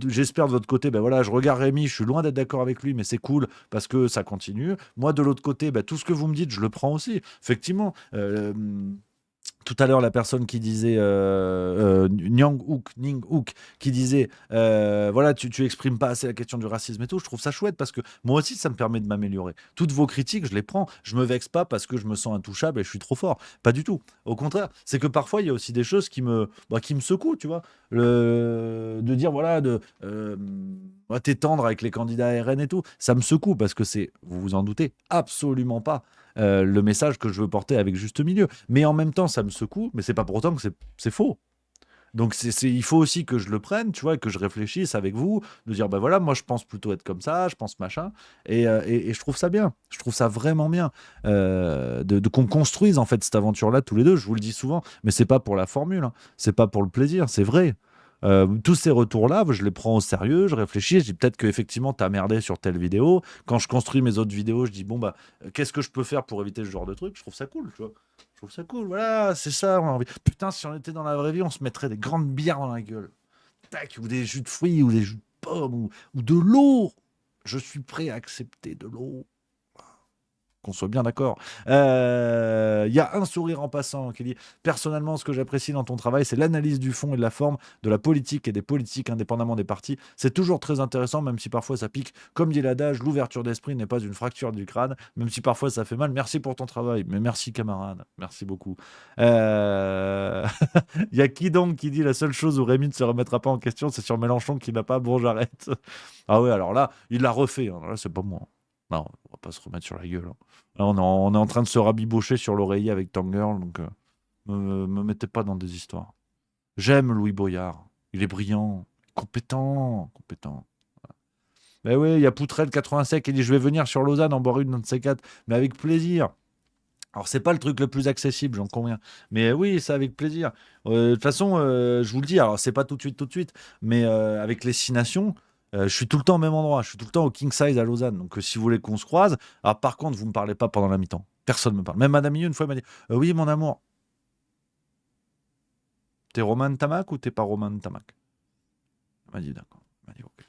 B: J'espère de votre côté, ben voilà, je regarde Rémi, je suis loin d'être d'accord avec lui, mais c'est cool parce que ça continue. Moi de l'autre côté, ben, tout ce que vous me dites, je le prends aussi. Effectivement, Tout à l'heure, la personne qui disait Ning Hook, qui disait voilà, tu exprimes pas assez la question du racisme et tout. Je trouve ça chouette parce que moi aussi, ça me permet de m'améliorer. Toutes vos critiques, je les prends. Je me vexe pas parce que je me sens intouchable et je suis trop fort. Pas du tout. Au contraire, c'est que parfois, il y a aussi des choses qui me secouent, tu vois. De dire voilà, t'es tendre avec les candidats RN et tout. Ça me secoue parce que c'est, vous vous en doutez, absolument pas le message que je veux porter avec Juste Milieu. Mais en même temps, ça me secoue, mais c'est pas pour autant que c'est faux. Donc il faut aussi que je le prenne, tu vois, et que je réfléchisse avec vous, de dire, bah voilà, moi je pense plutôt être comme ça, je pense machin, et je trouve ça bien, je trouve ça vraiment bien, qu'on construise en fait cette aventure-là tous les deux, je vous le dis souvent, mais c'est pas pour la formule, hein. C'est pas pour le plaisir, c'est vrai. Tous ces retours-là, je les prends au sérieux, je réfléchis, je dis peut-être qu'effectivement t'as merdé sur telle vidéo. Quand je construis mes autres vidéos, je dis bon bah qu'est-ce que je peux faire pour éviter ce genre de truc. Je trouve ça cool, tu vois. Je trouve ça cool, voilà, c'est ça. On a envie. Putain, si on était dans la vraie vie, on se mettrait des grandes bières dans la gueule. Tac, ou des jus de fruits, ou des jus de pommes, ou de l'eau. Je suis prêt à accepter de l'eau. Qu'on soit bien d'accord. Il y a un sourire en passant qui dit « Personnellement, ce que j'apprécie dans ton travail, c'est l'analyse du fond et de la forme de la politique et des politiques indépendamment des partis. C'est toujours très intéressant, même si parfois ça pique. Comme dit l'adage, l'ouverture d'esprit n'est pas une fracture du crâne, même si parfois ça fait mal. Merci pour ton travail. » Mais merci, camarade. Merci beaucoup. Il y a qui donc qui dit « La seule chose où Rémi ne se remettra pas en question, c'est sur Mélenchon qui n'a pas. Bon, j'arrête. » Ah ouais, alors là, il l'a refait. Hein. Là, c'est pas moi. Non, on va pas se remettre sur la gueule. Hein. Là, on est en train de se rabibocher sur l'oreiller avec Tangirl, donc me mettez pas dans des histoires. J'aime Louis Boyard. Il est brillant, compétent. Ben oui, il y a Poutrel 87 qui dit « Je vais venir sur Lausanne en boire une dans ces quatre, mais avec plaisir. » Alors, c'est pas le truc le plus accessible, j'en conviens. Mais oui, c'est avec plaisir. De toute façon, je vous le dis, alors c'est pas tout de suite, mais avec les 6 nations... je suis tout le temps au même endroit, je suis tout le temps au King Size à Lausanne. Donc si vous voulez qu'on se croise, alors par contre, vous ne me parlez pas pendant la mi-temps. Personne ne me parle. Même Madame Milieu, une fois, elle m'a dit oui, mon amour. T'es Romain de Tamac ou t'es pas Romain de Tamac? Elle m'a dit d'accord. Elle m'a dit ok.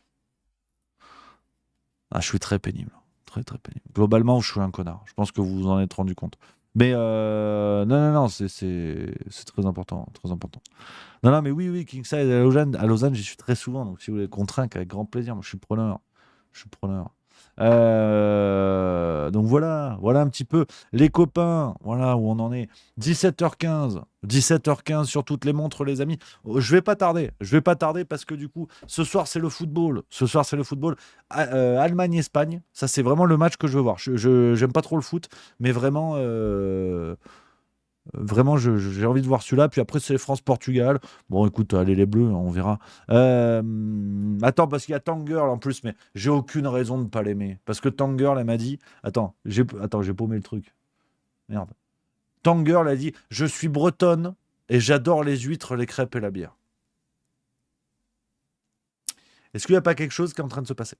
B: Ah, je suis très pénible. Très, très pénible. Globalement, je suis un connard. Je pense que vous vous en êtes rendu compte. Mais non, c'est très important, très important. Non, mais oui, King Size à Lausanne, j'y suis très souvent. Donc, si vous voulez qu'on trinque, avec grand plaisir. Moi, je suis preneur. Donc voilà un petit peu les copains, voilà où on en est. 17h15 sur toutes les montres, les amis. Je vais pas tarder parce que du coup, ce soir c'est le football. Allemagne-Espagne, ça c'est vraiment le match que je veux voir. J'aime pas trop le foot, mais vraiment, j'ai envie de voir celui-là. Puis après, c'est France-Portugal. Bon, écoute, allez les Bleus, on verra. Attends, parce qu'il y a Tangirl en plus, mais j'ai aucune raison de ne pas l'aimer. Parce que Tangirl, elle m'a dit... Attends, j'ai paumé le truc. Merde. Tangirl a dit « Je suis bretonne et j'adore les huîtres, les crêpes et la bière. » Est-ce qu'il n'y a pas quelque chose qui est en train de se passer?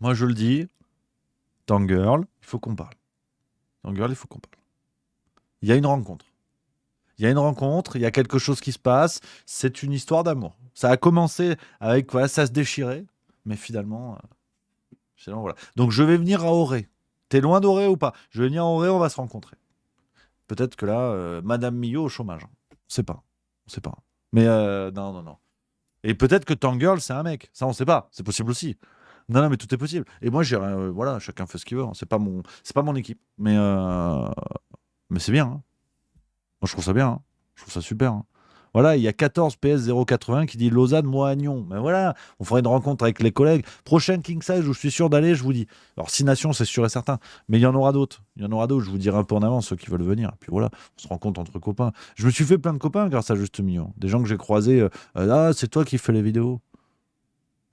B: Moi, je le dis. Tangirl, il faut qu'on parle. Il y a une rencontre. Il y a quelque chose qui se passe. C'est une histoire d'amour. Ça a commencé avec, voilà, ça se déchirait. Mais finalement, voilà. Donc, je vais venir à Auray. T'es loin d'Auray ou pas? Je vais venir à Auray, on va se rencontrer. Peut-être que là, Madame Millot au chômage. On sait pas. Mais non. Et peut-être que Tangirl, c'est un mec. Ça, on sait pas. C'est possible aussi. Non, mais tout est possible. Et moi, voilà, chacun fait ce qu'il veut. Hein. C'est pas mon équipe. Mais c'est bien. Hein. Moi, je trouve ça bien. Hein. Je trouve ça super. Hein. Voilà, il y a 14 PS 080 qui dit Lausanne, moi, Agnon. Mais voilà, on fera une rencontre avec les collègues. Prochaine King Size où je suis sûr d'aller, je vous dis. Alors, 6 nations, c'est sûr et certain. Mais il y en aura d'autres. Je vous dirai un peu en avance ceux qui veulent venir. Et puis voilà, on se rencontre entre copains. Je me suis fait plein de copains grâce à Juste Milieu. Des gens que j'ai croisés. Ah, c'est toi qui fais les vidéos.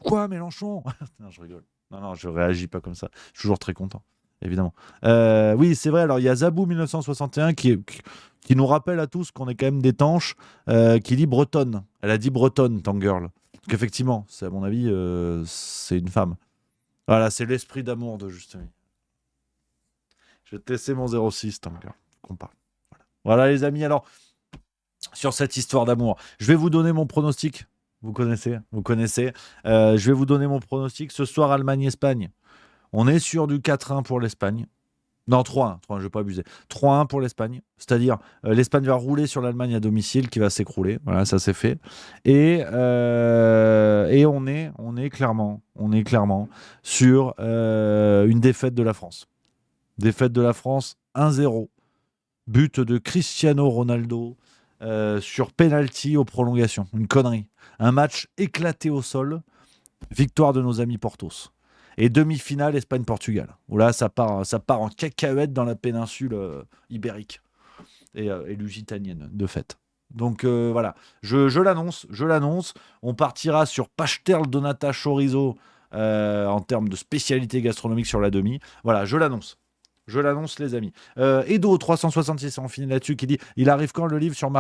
B: Quoi, Mélenchon? Non, je rigole. Non, je réagis pas comme ça. Je suis toujours très content. Évidemment. Oui, c'est vrai. Alors, il y a Zabou 1961 qui nous rappelle à tous qu'on est quand même des tanches, qui dit bretonne. Elle a dit bretonne, Tangirl. Donc, effectivement, c'est, à mon avis, c'est une femme. Voilà, c'est l'esprit d'amour de Justin. Je vais tester mon 06, Tangirl. Qu'on parle. Voilà, les amis. Alors, sur cette histoire d'amour, je vais vous donner mon pronostic. Vous connaissez. Je vais vous donner mon pronostic. Ce soir, Allemagne-Espagne. On est sur du 4-1 pour l'Espagne. Non, 3-1, je ne vais pas abuser. 3-1 pour l'Espagne, c'est-à-dire l'Espagne va rouler sur l'Allemagne à domicile qui va s'écrouler. Voilà, ça c'est fait. Et on est clairement sur une défaite de la France. Défaite de la France 1-0. But de Cristiano Ronaldo sur penalty aux prolongations. Une connerie. Un match éclaté au sol. Victoire de nos amis Portos. Et demi-finale Espagne-Portugal. Où là, ça part en cacahuète dans la péninsule ibérique et lusitanienne, de fait. Donc voilà, je l'annonce. On partira sur Pastel Donata Chorizo en termes de spécialité gastronomique sur la demi. Voilà, je l'annonce, les amis. Edo 366, on finit là-dessus, qui dit il arrive quand le livre sur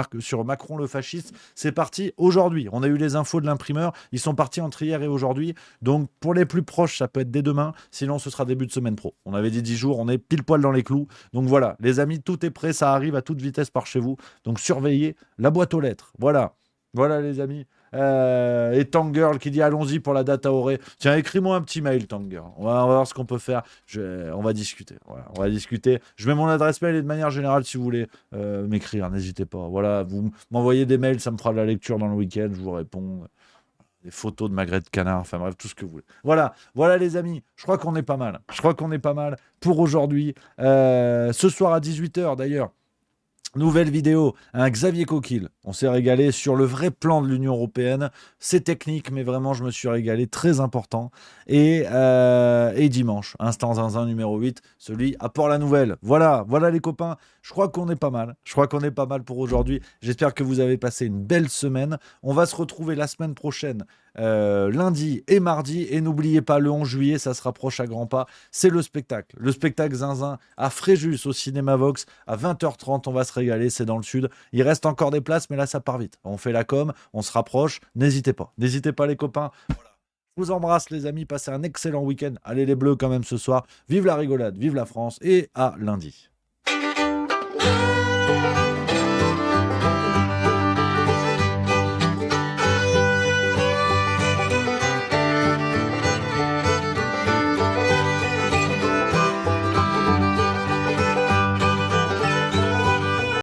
B: Macron le fasciste? C'est parti aujourd'hui. On a eu les infos de l'imprimeur. Ils sont partis entre hier et aujourd'hui. Donc pour les plus proches, ça peut être dès demain. Sinon, ce sera début de semaine pro. On avait dit 10 jours. On est pile poil dans les clous. Donc voilà, les amis, tout est prêt. Ça arrive à toute vitesse par chez vous. Donc surveillez la boîte aux lettres. Voilà les amis. Et Tangirl qui dit allons-y pour la data aurée. Tiens, écris-moi un petit mail, Tangirl. On va voir ce qu'on peut faire. On va discuter. Voilà, on va discuter. Je mets mon adresse mail et de manière générale, si vous voulez m'écrire, n'hésitez pas. Voilà, vous m'envoyez des mails, ça me fera de la lecture dans le week-end. Je vous réponds. Des photos de magret de canard, enfin bref, tout ce que vous voulez. Voilà les amis. Je crois qu'on est pas mal. Pour aujourd'hui. Ce soir à 18h d'ailleurs. Nouvelle vidéo, Xavier Coquille. On s'est régalé sur le vrai plan de l'Union européenne. C'est technique, mais vraiment, je me suis régalé. Très important. Et dimanche, Instant Zinzin numéro 8, celui à Port-la-Nouvelle. Voilà les copains. Je crois qu'on est pas mal. Pour aujourd'hui. J'espère que vous avez passé une belle semaine. On va se retrouver la semaine prochaine, lundi et mardi. Et n'oubliez pas, le 11 juillet, ça se rapproche à grands pas. C'est le spectacle. Le spectacle Zinzin à Fréjus, au Cinéma Vox, à 20h30. On va se régaler, c'est dans le sud. Il reste encore des places, mais là, ça part vite. On fait la com, on se rapproche. N'hésitez pas les copains. Voilà. Je vous embrasse les amis, passez un excellent week-end. Allez les Bleus quand même ce soir. Vive la rigolade, vive la France et à lundi.